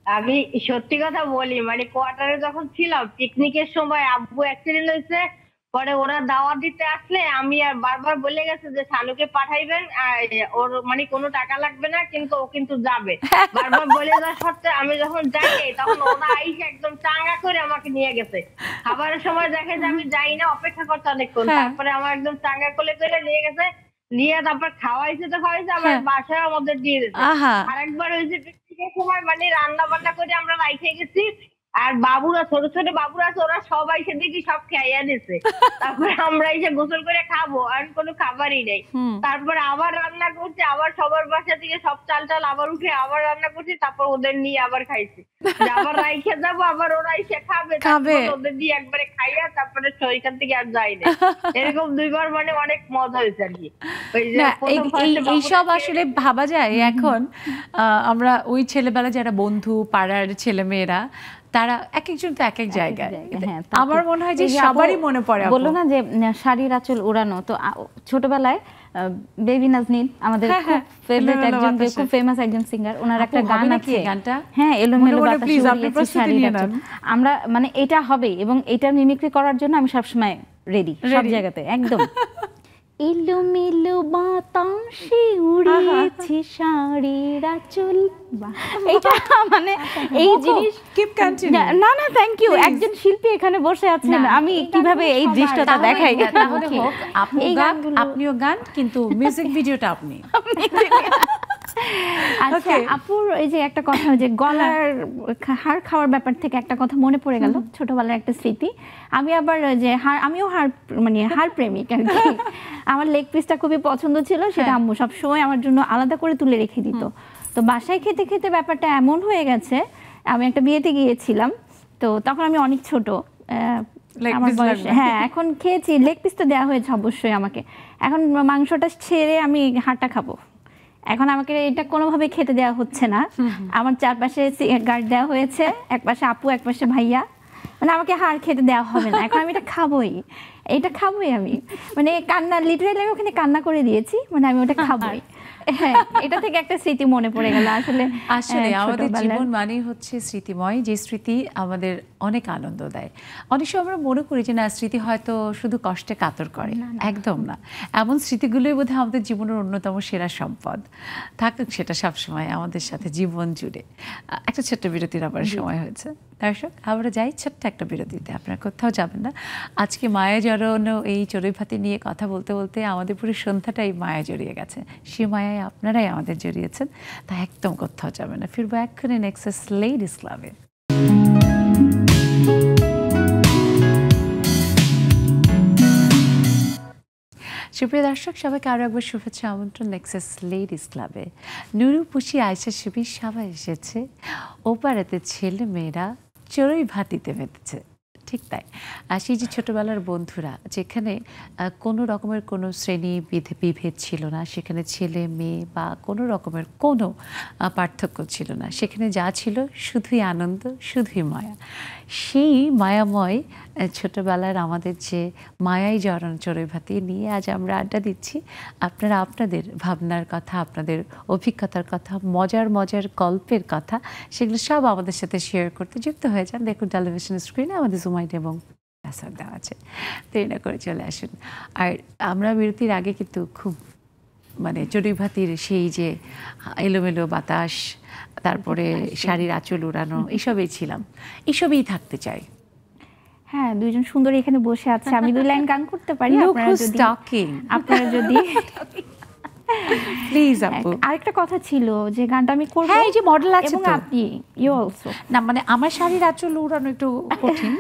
আমি সত্যি কথা বলি, মানে কোয়ার্টারে যখন ছিলাম পিকনিকের সময় আব্বু অ্যাক্সিডেন্ট হয়েছে, পরে ওরা দাওয়াত দিতে আসলে আমি আর বারবার বলে গেছে যে শানুকে পাঠাইবেন, ওর মানে কোনো টাকা লাগবে না, কিন্তু ও কিন্তু যাবে। বারবার বলে যাওয়া সত্ত্বেও আমি যখন যাই, তখন ওরা আইসে একদম চাঙ্গা করে আমাকে নিয়ে গেছে। খাবারের সময় দেখে যে আমি যাই না, অপেক্ষা করতে অনেকক্ষণ, তারপরে আমার একদম চাঙ্গা কোলে করে নিয়ে গেছে, নিয়ে তারপর খাওয়াইছে তো খাওয়াইছে, আমার বাসায় আমাদের দিয়ে দিয়েছে। আরেকবার হয়েছে পিকনিকের সময়, মানে রান্না বান্না করে আমরা রাইখে গেছি, আর বাবুরা ছোট ছোট বাবুরা আছে, ওরা সবাই সে দেখি সব খাইয়া দিছে। তারপরে আমরা এসে গোসল করে খাবো, আর কোনো খাবারই নেই। তারপরে আবার রান্না করছে, আবার সবার বাসা থেকে সব চাল টাল আবার উঠে আবার রান্না করছি, তারপর ওদের নিয়ে আবার খাইছি। আবার রাইখে যাবো, আবার ওরা এসে খাবে, তারপর ওদের দিয়ে একবারে খাইয়া তারপরে ওইখান থেকে আর যাই না। এরকম দুইবার মানে অনেক মজা হয়েছে আর কি। এইসব আসলে ভাবা যায় এখন। আমরা ওই ছেলেবেলা যারা বন্ধু, পাড়ার ছেলে মেয়েরা, তারা এক একজন তো এক এক জায়গায়। আমার মনে হয় যে সবারই মনে পড়ে। বললো না যে শাড়ির আঁচল উড়ানো, তো ছোটবেলায় বেবি নাজনীন আমাদের খুব ফেভারিট একজন, খুব ফেমাস একজন সিঙ্গার, ওনার একটা গান আছে, গানটা হ্যাঁ এলোমেলো বাতাসে উড়িয়েছে শাড়ির আঁচল। আমরা মানে এটা হবে, এবং এটা মিমিক্রি করার জন্য আমি সবসময় রেডি, সব জায়গাতে একদম। এলোমেলো বাতাসে উড়িয়েছে শাড়ির আঁচল, এটা মানে এই জিনিস না না থ্যাংক ইউ। একজন শিল্পী এখানে বসে আছেন, আমি কিভাবে এই দৃশ্যটা দেখাই? তাহলে হোক আপনিও গান, কিন্তু মিউজিক ভিডিওটা আপনি। আচ্ছা আপুর এই যে একটা কথা, যে গলার হাড় খাওয়ার ব্যাপার থেকে একটা কথা মনে পড়ে গেল, ছোটবেলার একটা স্মৃতি। আমি আবার যে আমিও হাড় প্রেমিক আর কি। আমার লেগ পিসটা খুবই পছন্দ ছিল, সেটা আম্মু সবসময় আমার জন্য আলাদা করে তুলে রেখে দিত। তো বাসায় খেতে খেতে ব্যাপারটা এমন হয়ে গেছে, আমি একটা বিয়েতে গিয়েছিলাম, তো তখন আমি অনেক ছোট, আমার বয়স, হ্যাঁ এখন খেয়েছি, লেগ পিস তো দেওয়া হয়েছে অবশ্যই আমাকে, এখন মাংসটা ছেড়ে আমি হাড়টা খাবো। এখন আমাকে এটা কোনোভাবে খেতে দেওয়া হচ্ছে না, আমার চারপাশে গার্ড দেওয়া হয়েছে, এক পাশে আপু এক পাশে ভাইয়া, মানে আমাকে হাড় খেতে দেওয়া হবে না, এখন আমি এটা খাবোই, এটা খাবোই আমি, মানে কান্না, লিটারালি আমি ওখানে কান্না করে দিয়েছি, মানে আমি ওটা খাবোই। হ্যাঁ, এটা থেকে একটা স্মৃতি মনে পড়ে গেল। আসলে আমাদের জীবন মানেই হচ্ছে স্মৃতিময়, যে স্মৃতি আমাদের অনেক আনন্দ দেয়। অনেক সময় আমরা মনে করি যে না, স্মৃতি হয়তো শুধু কষ্টে কাতর করে, একদম না। এমন স্মৃতিগুলোই বোধহয় আমাদের জীবনের অন্যতম সেরা সম্পদ। থাকুক সেটা সবসময় আমাদের সাথে জীবন জুড়ে। একটা ছোট্ট বিরতির আবার সময় হয়েছে। দর্শক, আমরা যাই ছোট্ট একটা বিরতিতে, আপনারা কোথাও যাবেন না। আজকে মায়া জড়ানো এই চড়ুই ভাতি নিয়ে কথা বলতে বলতে আমাদের পুরো সন্ধ্যাটাই মায়া জড়িয়ে গেছে। সে মায়ায় আপনারাই আমাদের জড়িয়েছেন, তা একদম কোথাও যাবেন না। ফিরবো এক্ষুনি নেক্সাস লেডিস ক্লাবে। সুপ্রিয় দর্শক, সবাইকে আরও একবার শুভেচ্ছা, আমন্ত্রণ নেক্সাস লেডিস ক্লাবে। নুরু, পুষি, আয়সা, শিবির সবাই এসেছে। ওপারেতে ছেলে মেয়েরা চড়ুই ভাতিতে মেতেছে, ঠিক তাই। আর সেই যে ছোটোবেলার বন্ধুরা, যেখানে কোনো রকমের কোনো শ্রেণী বিভেদ ছিল না, সেখানে ছেলে মেয়ে বা কোনো রকমের কোনো পার্থক্য ছিল না, সেখানে যা ছিল শুধুই আনন্দ, শুধুই মায়া। সেই মায়াময় ছোটোবেলার আমাদের যে মায়াই জড়ানো চড়ুই ভাতি নিয়ে আজ আমরা আড্ডা দিচ্ছি। আপনারা আপনাদের ভাবনার কথা, আপনাদের অভিজ্ঞতার কথা, মজার মজার গল্পের কথা, সেগুলো সব আমাদের সাথে শেয়ার করতে যুক্ত হয়ে যান। দেখুন টেলিভিশন স্ক্রিনে আমাদের জুম আইডি এবং পাসওয়ার্ড দেওয়া আছে, দেরি না করে চলে আসুন। আর আমরা বিরতির আগে কিন্তু খুব মানে চড়ুই ভাতির সেই যে এলোমেলো বাতাস, তারপরে শাড়ির আঁচল উড়ানো, এসবেই ছিলাম, এসবেই থাকতে চাই। হ্যাঁ, দুইজন সুন্দরী এখানে বসে আছে, আমি 2 লাইন গান করতে পারি, আপনারা যদি প্লিজ আপু। আরেকটা কথা ছিল যে গানটা আমি করব, হ্যাঁ এই যে মডেল আছে এবং আপনি ইউ অলসো, না মানে আমার শাড়ির আঁচল উড়ানো একটু কঠিন।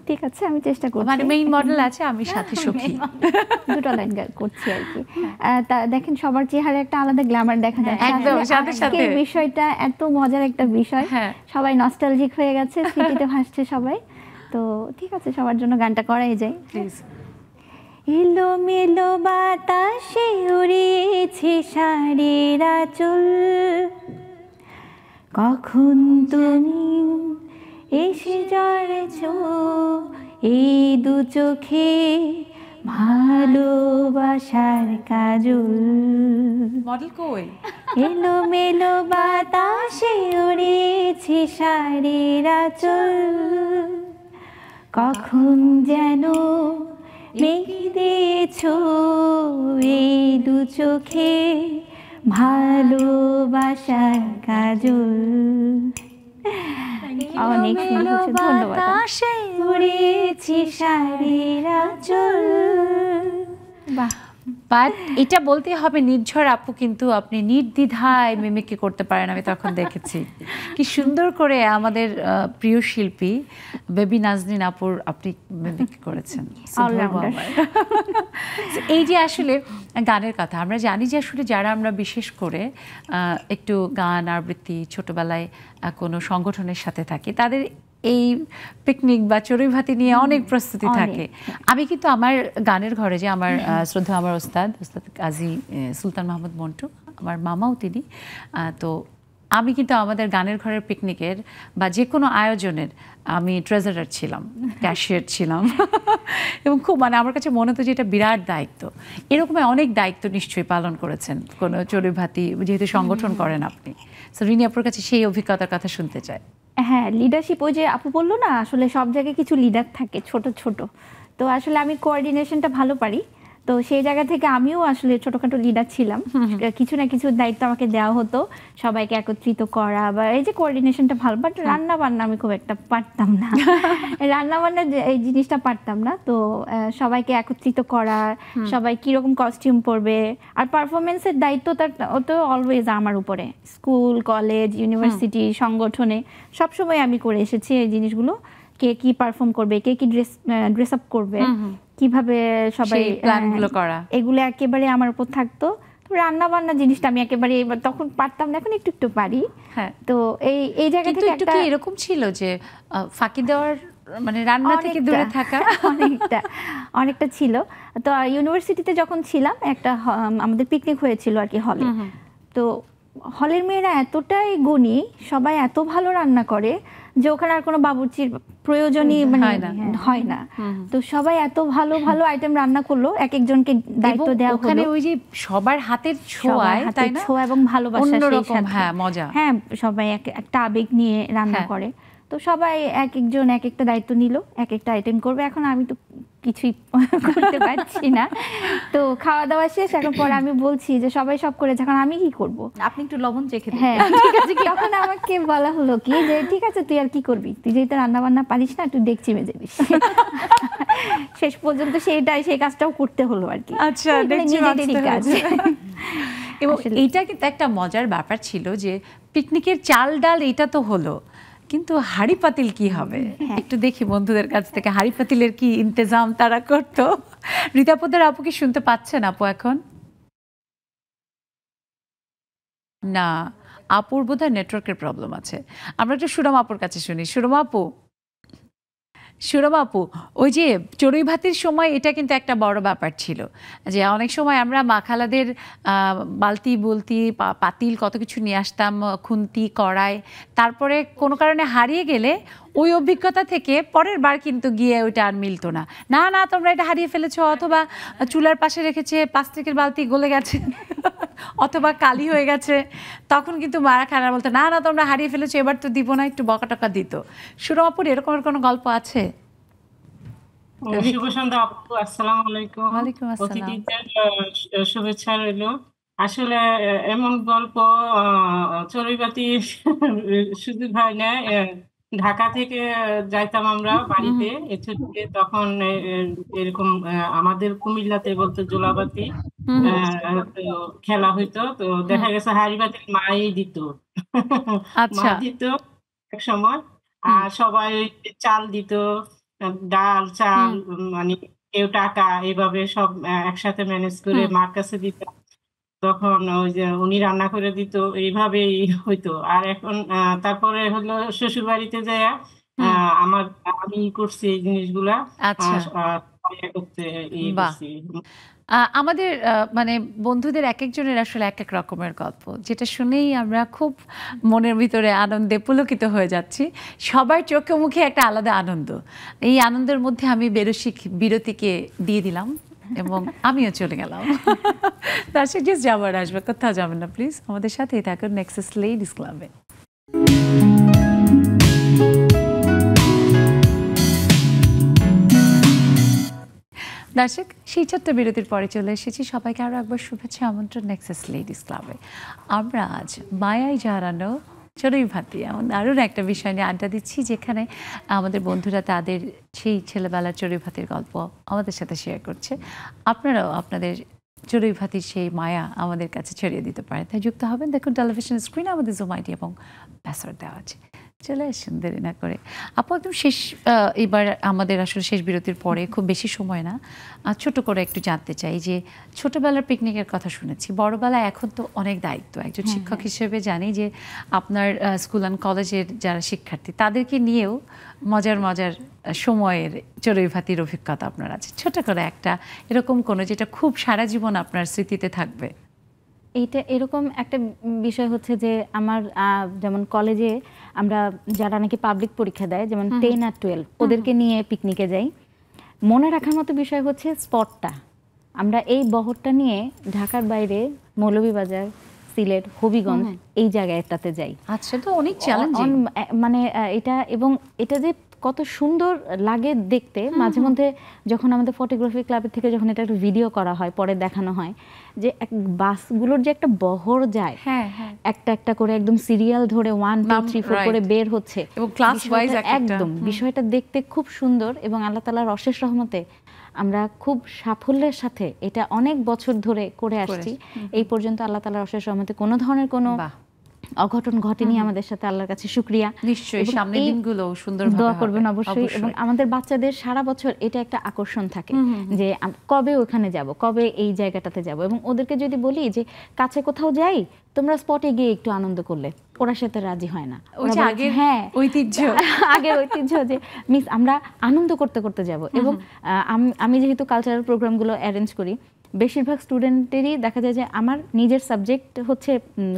ঠিক আছে, আমি চেষ্টা করছি। মানে মেইন মডেল আছে, আমি সাথে সখী, 2 লাইন গান করছি আর কি। দেখেন সবার চেহারা একটা আলাদা গ্ল্যামার দেখা যাচ্ছে, একদম সাথে সাথে। এই বিষয়টা এত মজার একটা বিষয়, সবাই নস্টালজিক হয়ে গেছে, স্মৃতিতে ভাসছে সবাই। তো ঠিক আছে, সবার জন্য গানটা করাই যায় প্লিজ। এলোমেলো বাতাসে উড়িয়েছে শাড়ির আঁচল, কখন তুমি এসে জড়েছ এই 2 চোখে ভালোবাসার কাজল। মডেল কই? এলোমেলো বাতাসে উড়িয়েছে শাড়ির আঁচল, কখন যেন মেঘে দিয়েছ এই 2 চোখে ভালোবাসার কাজল। অনেক সুন্দর, ধন্যবাদ। উড়েছি শাড়ির আঁচল, বাহ। বাট এটা বলতে হবে নির্ঝর আপু কিন্তু আপনি নির্দ্বিধায় মিমিক্রি করতে পারেন, আমি তখন দেখেছি কি সুন্দর করে আমাদের প্রিয় শিল্পী বেবি নাজনীন আপুর আপনি মিমিক্রি করেছেন। এই যে আসলে গানের কথা আমরা জানি যে আসলে যারা আমরা বিশেষ করে একটু গান আবৃত্তি ছোটবেলায় কোনো সংগঠনের সাথে থাকি তাদের এই পিকনিক বা চড়ুই ভাতি নিয়ে অনেক প্রস্তুতি থাকে। আমি কিন্তু আমার গানের ঘরে যে আমার শ্রদ্ধা আমার ওস্তাদ কাজী সুলতান মাহমুদ মন্টু আমার মামাও তিনি, তো আমি কিন্তু আমাদের গানের ঘরের পিকনিকের বা যে কোনো আয়োজনের আমি ট্রেজারার ছিলাম, ক্যাশিয়ার ছিলাম এবং খুব মানে আমার কাছে মনে হতো যে এটা বিরাট দায়িত্ব। এরকম অনেক দায়িত্ব নিশ্চয়ই পালন করেছেন কোনো চড়ুই ভাতি যেহেতু সংগঠন করেন আপনি। সো রিনি আপুর কাছে সেই অভিজ্ঞতার কথা শুনতে চাই। হ্যাঁ, লিডারশিপ ওই যে আপু বললো না, আসলে সব জায়গায় কিছু লিডার থাকে ছোট ছোট, তো আসলে আমি কোঅর্ডিনেশনটা ভালো পারি, তো সেই জায়গা থেকে আমিও আসলে ছোটখাটো লিডার ছিলাম। কিছু না কিছু দায়িত্ব আমাকে দেওয়া হতো, সবাইকে একত্রিত করা বা এই যে কোঅর্ডিনেশনটা ভালো। বাট রান্না বান্না আমি খুব একটা পারতাম না, রান্না বান্না এই জিনিসটা পারতাম না। তো সবাইকে একত্রিত করা, সবাই কিরকম কস্টিউম পরবে, আর পারফরমেন্সের দায়িত্বটা তো অলওয়েজ আমার উপরে। স্কুল কলেজ ইউনিভার্সিটি সংগঠনে সবসময় আমি করে এসেছি এই জিনিসগুলো, কে কি পারফর্ম করবে, কে কি ড্রেস আপ করবে, কিভাবে সবাই প্ল্যানগুলো করা, এগুলো একেবারে আমার উপর থাকতো। রান্না বান্না জিনিসটা আমি একেবারে তখন পারতাম না, এখন একটু একটু পারি। হ্যাঁ, তো এই জায়গা থেকে একটা এরকম ছিল যে ফাঁকি দেওয়ার মানে রান্না থেকে দূরে থাকা অনেকটা ছিল। তো ইউনিভার্সিটিতে যখন ছিলাম একটা আমাদের পিকনিক হয়েছিল আর কি হলে, তো হলের মেয়েরা এতটাই গুণী, সবাই এত ভালো রান্না করে যে ওখানে আর কোনো বাবুর্চির প্রয়োজনই মানে হয় না। তো সবাই এত ভালো ভালো আইটেম রান্না করলো, এক একজনকে দায়িত্ব দেওয়া হলো। ওখানে ওই যে সবার হাতের ছোঁয়ায়, তাই না, ছোঁয়া এবং ভালোবাসা, হ্যাঁ মজা, হ্যাঁ সবাই একটা আবেগ নিয়ে রান্না করে। তো সবাই এক একজন এক একটা দায়িত্ব নিল, এক একটা আইটেম করবে। এখন আমি তো কিছুই করতে পারছি না। তো খাওয়া দাওয়া শেষ, এখন পরে আমি বলছি যে সবাই সব করেছে, এখন আমি কি করব? আপনি একটু লবণ চেখে দিন। হ্যাঁ ঠিক আছে। তখন আমাকে বলা হলো কি যে ঠিক আছে তুই আর কি করবি, তুই যেহেতু রান্না বান্না পারিস না, তুই দেখছি মেজে দিস। শেষ পর্যন্ত সেই কাজটাও করতে হলো আর কি। আচ্ছা, কাজ। এবং এইটা কিন্তু একটা মজার ব্যাপার ছিল যে পিকনিকের চাল ডাল এটা তো হলো, কিন্তু হাড়ি পাতিল কি হবে একটু দেখি বন্ধুদের কাছ থেকে হাড়ি পাতিলের কি ইন্তজাম তারা করতো। রিতাপদের আপু কি শুনতে পাচ্ছেন? আপু এখন না, আপুর বোধহয় নেটওয়ার্কের প্রবলেম আছে। আমরা একটু সুরমা আপুর কাছে শুনি। সুরমা আপু, ওই যে চড়ুই ভাতির সময় এটা কিন্তু একটা বড় ব্যাপার ছিল যে অনেক সময় আমরা মা খালাদের বালতি বুলতি পাতিল কত কিছু নিয়ে আসতাম, খুন্তি কড়াই, তারপরে কোনো কারণে হারিয়ে গেলে ওই অভিজ্ঞতা থেকে পরের বার কিন্তু গিয়ে ওইটা আর মিলতো না। না না তোমরা এটা হারিয়ে ফেলেছো, অথবা চুলার পাশে রেখেছে প্লাস্টিকের বালতি গলে গেছে অথবা কালি হয়ে গেছে, তখন কিন্তু মারা খানা বলতো না না তোমরা হারিয়ে ফেলেছো, এবার তো দিব না, একটু বকা টকা দিত। সুরমাপুর এরকমের কোনো গল্প আছে? শুভ সন্ধ্যা আপু, আসসালামু আলাইকুম। ওয়ালাইকুম আসসালাম। অতিথিদের শুভেচ্ছা রইল। আসলে এমন গল্প চড়ুইবাতি সুযোগ হয় না। ঢাকা থেকে যাইতাম আমরা বাড়িতে ছুটিতে, তখন এরকম আমাদের কুমিল্লাতে বলতো জোলাবাতি খেলা হইতো। তো দেখা গেছে হাড়িবাতি মাই দিত, মা দিত এক সময়, আর সবাই চাল দিত, ডাল চাল মানে কেউ টাকা, এইভাবে সব একসাথে ম্যানেজ করে মার কাছে দিত। তখন ওই যে উনি রান্না করে দিত, এইভাবেই হইতো। আর এখন তারপরে হলো শ্বশুর বাড়িতে যায় আমি করছি এই জিনিসগুলা করতে আমাদের মানে বন্ধুদের এক একজনের আসলে এক এক রকমের গল্প, যেটা শুনেই আমরা খুব মনের ভিতরে আনন্দে পুলকিত হয়ে যাচ্ছি। সবার চোখে মুখে একটা আলাদা আনন্দ। এই আনন্দের মধ্যে আমি বিরতিকে দিয়ে দিলাম এবং আমিও চলে গেলাম। দর্শক জাস্ট যাবার আসবে, কোথাও যাবেন না প্লিজ, আমাদের সাথেই থাকুন নেক্সাস লেডিস ক্লাবে। দর্শক সেই ছোট্ট বিরতির পরে চলে এসেছি। সবাইকে আরও একবার শুভেচ্ছা আমন্ত্রণ নেক্সাস লেডিস ক্লাবে। আমরা আজ মায়ায় জড়ানো চড়ুই ভাতি এমন দারুণ একটা বিষয় নিয়ে আড্ডা দিচ্ছি, যেখানে আমাদের বন্ধুরা তাদের সেই ছেলেবেলার চড়ুই ভাতির গল্প আমাদের সাথে শেয়ার করছে। আপনারাও আপনাদের চড়ুই ভাতির সেই মায়া আমাদের কাছে ছড়িয়ে দিতে পারে। তাই যুক্ত হবেন, দেখুন টেলিভিশন স্ক্রিনে আমাদের জুম আইডি এবং পাসওয়ার্ড দেওয়া আছে। চলে আসুন দেরি না করে। আপু একদম শেষ, এবার আমাদের আসলে শেষ বিরতির পরে খুব বেশি সময় না, ছোট করে একটু জানতে চাই যে ছোটবেলার পিকনিকের কথা শুনেছি, বড়বেলায় এখন তো অনেক দায়িত্ব, একজন শিক্ষক হিসেবে জানি যে আপনার স্কুল অ্যান্ড কলেজের যারা শিক্ষার্থী তাদেরকে নিয়েও মজার মজার সময়ের চড়ুই ভাতির অভিজ্ঞতা আপনার আছে। ছোট করে একটা এরকম কোনো যেটা খুব সারা জীবন আপনার স্মৃতিতে থাকবে। এইটা এরকম একটা বিষয় হচ্ছে যে আমার যেমন কলেজে আমরা যারা নাকি পাবলিক পরীক্ষা দেয়, যেমন 10 আর 12, ওদেরকে নিয়ে পিকনিকে যাই। মনে রাখার মতো বিষয় হচ্ছে স্পটটা, আমরা এই বহরটা নিয়ে ঢাকার বাইরে মৌলভীবাজার, সিলেট, হবিগঞ্জ এই জায়গাটাতে যাই। আচ্ছা, তো অনেক চ্যালেঞ্জিং মানে এটা, এবং এটা যে কত সুন্দর লাগে দেখতে। মাঝে মধ্যে যখন আমাদের ফটোগ্রাফি ক্লাবের থেকে যখন এটা একটা ভিডিও করা হয়, পরে দেখানো হয় যে বাসগুলোর যে একটা বহর যায়, একটা একটা করে একদম সিরিয়াল ধরে 1 2 3 4 করে বের হচ্ছে এবং ক্লাস ওয়াইজ একদম বিষয়টা দেখতে খুব সুন্দর। এবং আল্লাহ তাআলার অশেষ রহমতে আমরা খুব সাফল্যের সাথে এটা অনেক বছর ধরে করে আসছি। এই পর্যন্ত আল্লাহ তাআলার অশেষ রহমতে কোনো ধরনের কোনো অঘটন ঘটেনি আমাদের সাথে, আল্লাহর কাছে শুকরিয়া। নিশ্চয়ই সামনের দিনগুলো সুন্দরভাবে দোয়া করবেন অবশ্যই। এবং আমাদের বাচ্চাদের সারা বছর এটা একটা আকর্ষণ থাকে যে কবে ওখানে যাব, কবে এই জায়গাটাতে যাব। এবং ওদেরকে যদি বলি যে কাছে কোথাও যাই, তোমরা স্পটে গিয়ে একটু আনন্দ করলে, ওরা সেটা রাজি হয় না। হ্যাঁ, ঐতিহ্য, আগের ঐতিহ্য যে মিস আমরা আনন্দ করতে করতে যাব। এবং আমি যেহেতু কালচারাল প্রোগ্রামগুলো অ্যারেঞ্জ করি, বেশিরভাগ স্টুডেন্টেরই দেখা যায় যে আমার নিজের সাবজেক্ট হচ্ছে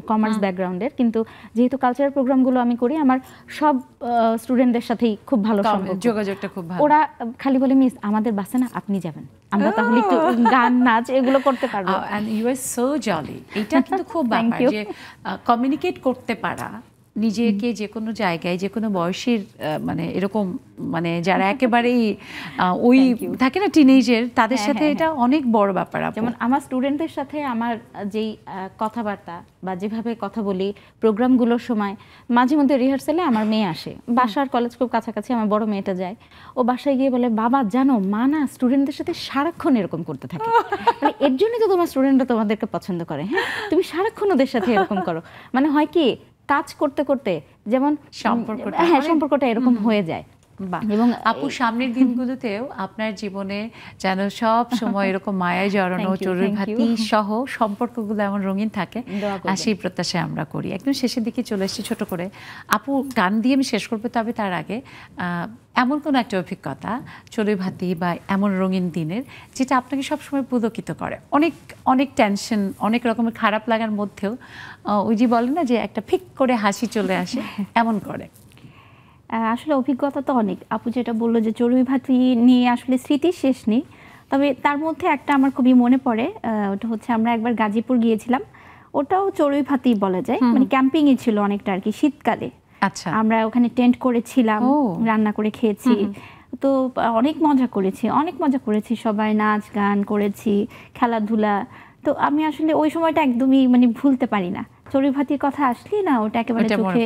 কমার্স ব্যাকগ্রাউন্ডের, কিন্তু যেহেতু কালচারাল প্রোগ্রামগুলো আমি করি, আমার সব স্টুডেন্টদের সাথেই খুব ভালো সম্পর্ক, যোগাযোগটা খুব ভালো। ওরা খালি বলে মিস আমাদের বাসে না আপনি যাবেন, আমরা তাহলে একটু গান নাচ এগুলো করতে পারবো। And you are so jolly. এটা কিন্তু খুব ব্যাপার যে কমিউনিকেট করতে পারা, নিজেকে যে কোনো জায়গায় যে কোনো বয়সের মানে এরকম মানে যারা একেবারেই ওই থাকে না টিনেজের, তাদের সাথে এটা অনেক বড় ব্যাপার। যেমন আমার স্টুডেন্টদের সাথে আমার যেই কথাবার্তা বা যেভাবে কথা বলি প্রোগ্রামগুলোর সময়, মাঝে মধ্যে রিহার্সালে আমার মেয়ে আসে, বাসার কলেজ খুব কাছাকাছি, আমার বড় মেয়েটা যায়, ও বাসায় গিয়ে বলে বাবা জানো মা না স্টুডেন্টদের সাথে সারাক্ষণ এরকম করতে থাকে, মানে এর জন্যই তো তোমার স্টুডেন্টরা তোমাদেরকে পছন্দ করে। হ্যাঁ, তুমি সারাক্ষণ ওদের সাথে এরকম করো। মানে হয় কি কাজ করতে করতে যেমন সম্পর্কটা এরকম হয়ে যায়। এবং আপু সামনের দিনগুলোতেও আপনার জীবনে যেন সব সময় এরকম মায়ায় জড়ানো চড়ুই ভাতি সহ সম্পর্কগুলো এমন রঙিন থাকে, আর সেই প্রত্যাশায় আমরা করি। একদম শেষের দিকে চলে এসেছি ছোট করে। আপু গান দিয়ে আমি শেষ করবো, তবে তার আগে এমন কোনো একটা অভিজ্ঞতা চড়ুই ভাতি বা এমন রঙিন দিনের যেটা আপনাকে সবসময় পুলকিত করে, অনেক অনেক টেনশন, অনেক রকমের খারাপ লাগার মধ্যেও ওই যে বলে না যে একটা ফিক করে হাসি চলে আসে, এমন করে? আসলে অভিজ্ঞতা তো অনেক। আপু যেটা বললো যে চড়ুই ভাতি নিয়ে আসলে স্মৃতি শেষ নেই, তবে তার মধ্যে একটা আমার খুবই মনে পড়ে। ওটা হচ্ছে আমরা একবার গাজীপুর গিয়েছিলাম, ওটাও চড়ুই ভাতি বলা যায়, মানে ক্যাম্পিংই ছিল অনেকটা আর কি, শীতকালে। আচ্ছা, আমরা ওখানে টেন্ট করেছিলাম, রান্না করে খেয়েছি, তো অনেক মজা করেছি, সবাই নাচ গান করেছি, খেলাধুলা। তো আমি আসলে ওই সময়টা একদমই মানে ভুলতে পারি না। চড়ুই ভাতির কথা আসলে না ওটা একেবারে চোখে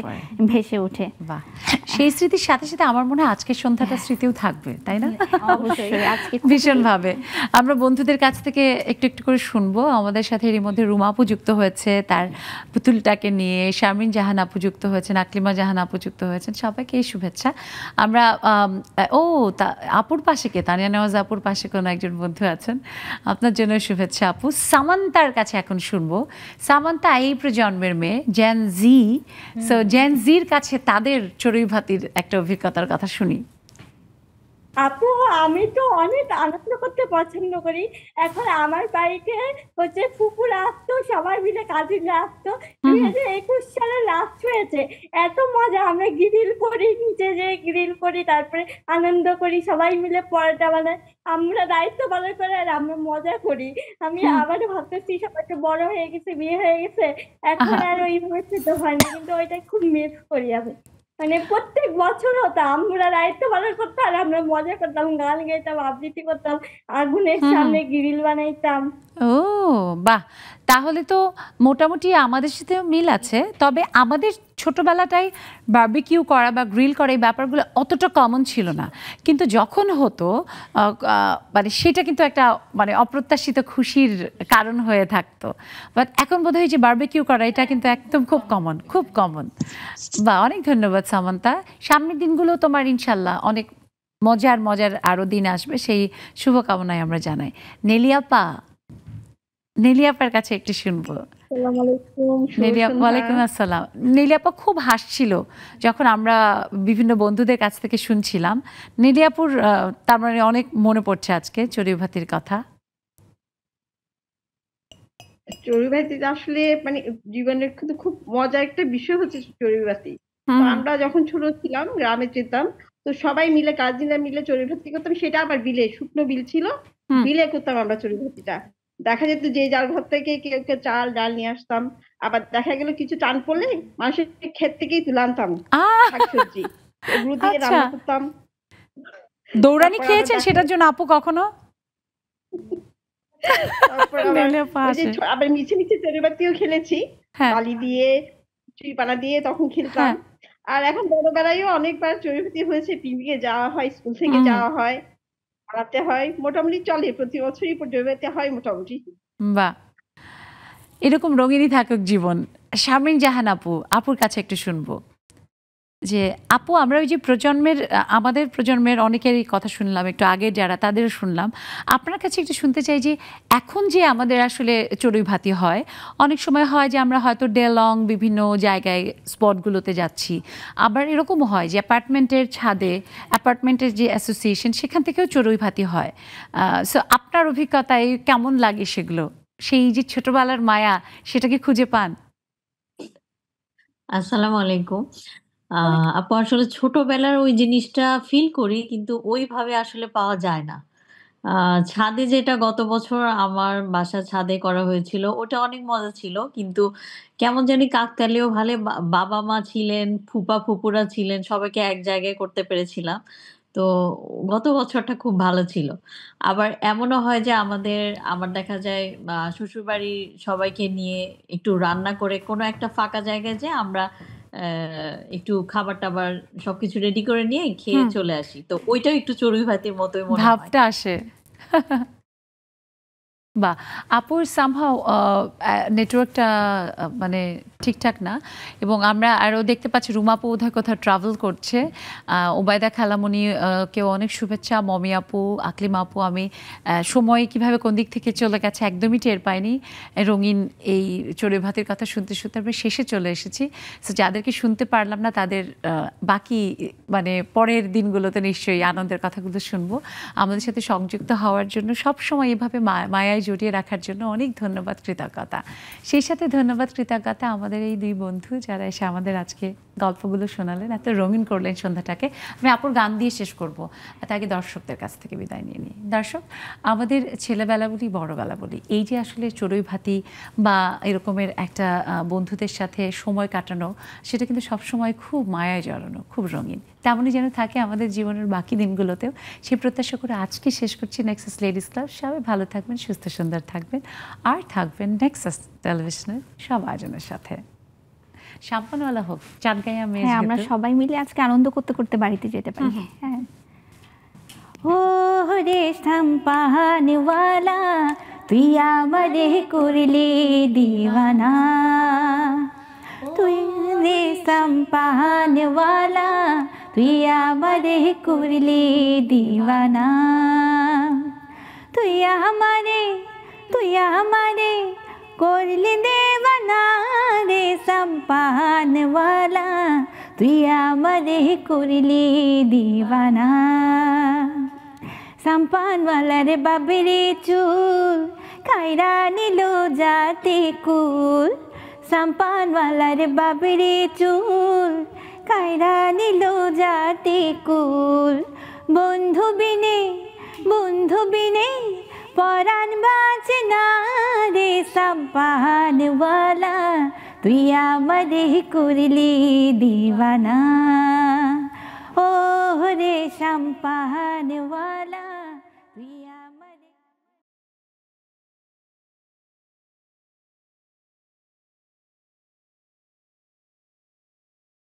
ভেসে ওঠে। বাহ, সেই স্মৃতির সাথে সাথে আমার মনে হয় আজকের সন্ধ্যাটা স্মৃতিও থাকবে, তাই না? অবশ্যই, আজকে ভীষণ ভাবে। আমরা বন্ধুদের কাছ থেকে একটু একটু করে শুনবো। আমাদের সাথে এর মধ্যে রুমা আপু যুক্ত হয়েছে তার পুতুলটাকে নিয়ে, শারমিন জাহান আপু যুক্ত হয়েছেন, আকলিমা জাহান আপু যুক্ত হয়েছেন, সবাইকে এই শুভেচ্ছা। আমরা আপুর পাশে কে, তানিয়া নেওয়াজ আপুর পাশে কোনো একজন বন্ধু আছেন, আপনার জন্য শুভেচ্ছা আপু। সামান্তার কাছে এখন শুনবো। সামান্তা এই প্রজন্মের মেয়ে, জেন জি, সো জেন জির কাছে তাদের চড়ুই ভাতির একটা অভিজ্ঞতার কথা শুনি। আপু আমি তো অনেক আনন্দ করতে পছন্দ করি। এখন আমার বাড়িতে হচ্ছে ফুপুর আসতো, সবাই মিলে কাজিনরা আসতো। 2021 সালে লাস্ট হয়েছে, এত মজা, আমরা গ্রিল করি, নিচে যে গ্রিল করি, তারপরে আনন্দ করি, সবাই মিলে পরোটা বানাই, আমরা দায়িত্ব পালন করে আর আমরা মজা করি। আমি আবারও ভাবতেছি সবাই তো বড় হয়ে গেছে, বিয়ে হয়ে গেছে, এখন আর ওইভাবে খেতে হয় না, কিন্তু ওইটা খুব মিস করি আমি। মানে প্রত্যেক বছর হতাম, আমরা দায়িত্ব পালন করতাম আর আমরা মজা করতাম, গান গাইতাম, আবৃত্তি করতাম, আগুনের সামনে গ্রিল বানাইতাম। ও বাহ, তাহলে তো মোটামুটি আমাদের সাথেও মিল আছে। তবে আমাদের ছোটোবেলাটাই বারবিকিউ করা বা গ্রিল করা এই ব্যাপারগুলো অতটা কমন ছিল না, কিন্তু যখন হতো মানে সেটা কিন্তু একটা মানে অপ্রত্যাশিত খুশির কারণ হয়ে থাকতো। বাট এখন বোধহয় যে বারবিকিউ করা এটা কিন্তু একদম খুব কমন। বা অনেক ধন্যবাদ সামান্তা। সামনের দিনগুলো তোমার ইনশাল্লাহ অনেক মজার আরও দিন আসবে, সেই শুভকামনায় আমরা জানাই। নেলিয়াপার কাছে একটু শুনবো। ওয়ালাইকুম আসসালাম। নেলিয়াপা খুব হাসছিল যখন আমরা বিভিন্ন বন্ধুদের কাছ থেকে শুনছিলাম। নেলিয়াপুর তার মানে অনেক মনে পড়ছে আজকে চড়ুইভাতির কথা। চড়ুইভাতি আসলে মানে জীবনের কিন্তু খুব মজার একটা বিষয় হচ্ছে চড়ুইভাতি। আমরা যখন ছোট ছিলাম গ্রামে যেতাম, তো সবাই মিলে কাজিনরা মিলে চড়ুইভাতি করতাম। সেটা আবার বিলে, শুকনো বিল ছিল, বিলে করতাম আমরা চড়ুইভাতিটা। দেখা যেত যে যার ঘর থেকে কেউ কেউ চাল ডাল নিয়ে আসতাম, আবার দেখা গেল কিছু টান পড়লে মানুষের ক্ষেত থেকেই তুলে আনতাম শাকসবজি, এগুলো দিয়ে রান্না করতাম। দৌড়ানি খেয়েছেন সেটার জন্য আপু কখনো? আবার মিছে চড়ুইভাতিও খেলেছি, বালি দিয়ে চুইপানা দিয়ে তখন খেলতাম। আর এখন বড়বেলায়ও অনেকবার চড়ুইভাতি হয়েছে, পিকনিকে যাওয়া হয়, স্কুল থেকে যাওয়া হয়, বানাতে হয়, মোটামুটি চলে, প্রতি বছরই চড়ুইভাতি হয় মোটামুটি। বাহ, এরকম রঙিনই থাকুক জীবন। শারমিন জাহান আপুর কাছে একটু শুনবো যে আপু আমরা ওই যে আমাদের প্রজন্মের অনেকেরই কথা শুনলাম, একটু আগে যারা তাদেরও শুনলাম, আপনার কাছে একটু শুনতে চাই যে এখন যে আমাদের আসলে চড়ুইভাতি হয়, অনেক সময় হয় যে আমরা হয়তো ডে লং বিভিন্ন জায়গায় স্পটগুলোতে যাচ্ছি, আবার এরকমও হয় যে অ্যাপার্টমেন্টের ছাদে অ্যাপার্টমেন্টের যে অ্যাসোসিয়েশন সেখান থেকেও চড়ুইভাতি হয়। সো আপনার অভিজ্ঞতায় কেমন লাগে সেগুলো? সেই যে ছোটবেলার মায়া সেটা কি খুঁজে পান? আসসালামু আলাইকুম। আপু আসলে ছোটবেলার ওই জিনিসটা ফিল করি, কিন্তু ওইভাবে আসলে পাওয়া যায় না। ছাদে যেটা গত বছর আমার বাসার ছাদে করা হয়েছিল ওটা অনেক মজা ছিল, কিন্তু কেমন জানি কাকতালীয় ভাবে বাবা মা ছিলেন, ফুপুরা ছিলেন, সবাইকে এক জায়গায় করতে পেরেছিলাম। তো গত বছরটা খুব ভালো ছিল। আবার এমনও হয় যে আমার দেখা যায় শ্বশুরবাড়ির সবাইকে নিয়ে একটু রান্না করে কোনো একটা ফাঁকা জায়গায় যেয়ে আমরা একটু খাবার-টাবার সবকিছু রেডি করে নিয়ে খেয়ে চলে আসি। তো ওইটাও একটু চড়ুইভাতির মতোই মনে হয়। ভাবটা আসে। বাহ! আপুর সামহাউ নেটওয়ার্কটা মানে ঠিকঠাক না, এবং আমরা আরও দেখতে পাচ্ছি রুমা আপু বোধহয় কোথাও ট্রাভেল করছে। ওবায়দা খালামণি কেউ অনেক শুভেচ্ছা, মমি আপু, আকলিমা আপু। আমি সময় কিভাবে কোন দিক থেকে চলে গেছে একদমই টের পাইনি। রঙিন এই চড়ুইভাতির কথা শুনতে আমরা শেষে চলে এসেছি। সো যাদেরকে শুনতে পারলাম না তাদের বাকি মানে পরের দিনগুলোতে নিশ্চয়ই আনন্দের কথাগুলো শুনবো। আমাদের সাথে সংযুক্ত হওয়ার জন্য, সবসময় এভাবে মায়ায় জড়িয়ে রাখার জন্য অনেক ধন্যবাদ, কৃতজ্ঞতা। সেই সাথে ধন্যবাদ, কৃতজ্ঞতা আমাদের এই দুই বন্ধু যারা এসে আমাদের আজকে গল্পগুলো শোনালেন, এত রঙিন করলেন সন্ধ্যাটাকে। আমি আপুর গান দিয়ে শেষ করবো, তার আগে দর্শকদের কাছ থেকে বিদায় নিয়ে নিই। দর্শক, আমাদের ছেলেবেলা বলি বড়বেলা বলি, এই যে আসলে চড়ুইভাতি বা এরকমের একটা বন্ধুদের সাথে সময় কাটানো, সেটা কিন্তু সবসময় খুব মায়ায় জড়ানো, খুব রঙিন। তেমনই যেন থাকে আমাদের জীবনের বাকি দিনগুলোতেও। সেই প্রত্যাশা করে আজকে শেষ করছি নেক্সাস লেডিস ক্লাব। সবাই ভালো থাকবেন, সুস্থ সুন্দর থাকবেন, আর থাকবেন নেক্সাস টেলিভিশনের সব আয়োজনের সাথে। শাম্পানওয়ালা হোক, চাঁদগাঁয়া মেয়ে, আমরা সবাই মিলে আজকে আনন্দ করতে করতে বাড়িতে যেতে পারি। হ্যাঁ, ও রে শাম্পানওয়ালা তুই আমারে করলি দিওয়ানা, তুই রে শাম্পানওয়ালা তুই আমারে করলি দিওয়ানা, তুই আমারে করলি দেওয়ানা রে শাম্পানওয়ালা তুই আমারে করলি দিওয়ানা। শাম্পানওয়ালার বাবরে চুল খাইরা নিল যাতে কুল, শাম্পানওয়ালার বাবরে চুল খাইরা নিল যাতে কুল, বন্ধু বিনে পরাণ বাঁচে না রে শাম্পানওয়ালা তুই আমারে করলি দিওয়ানা, ও রে শাম্পানওয়ালা।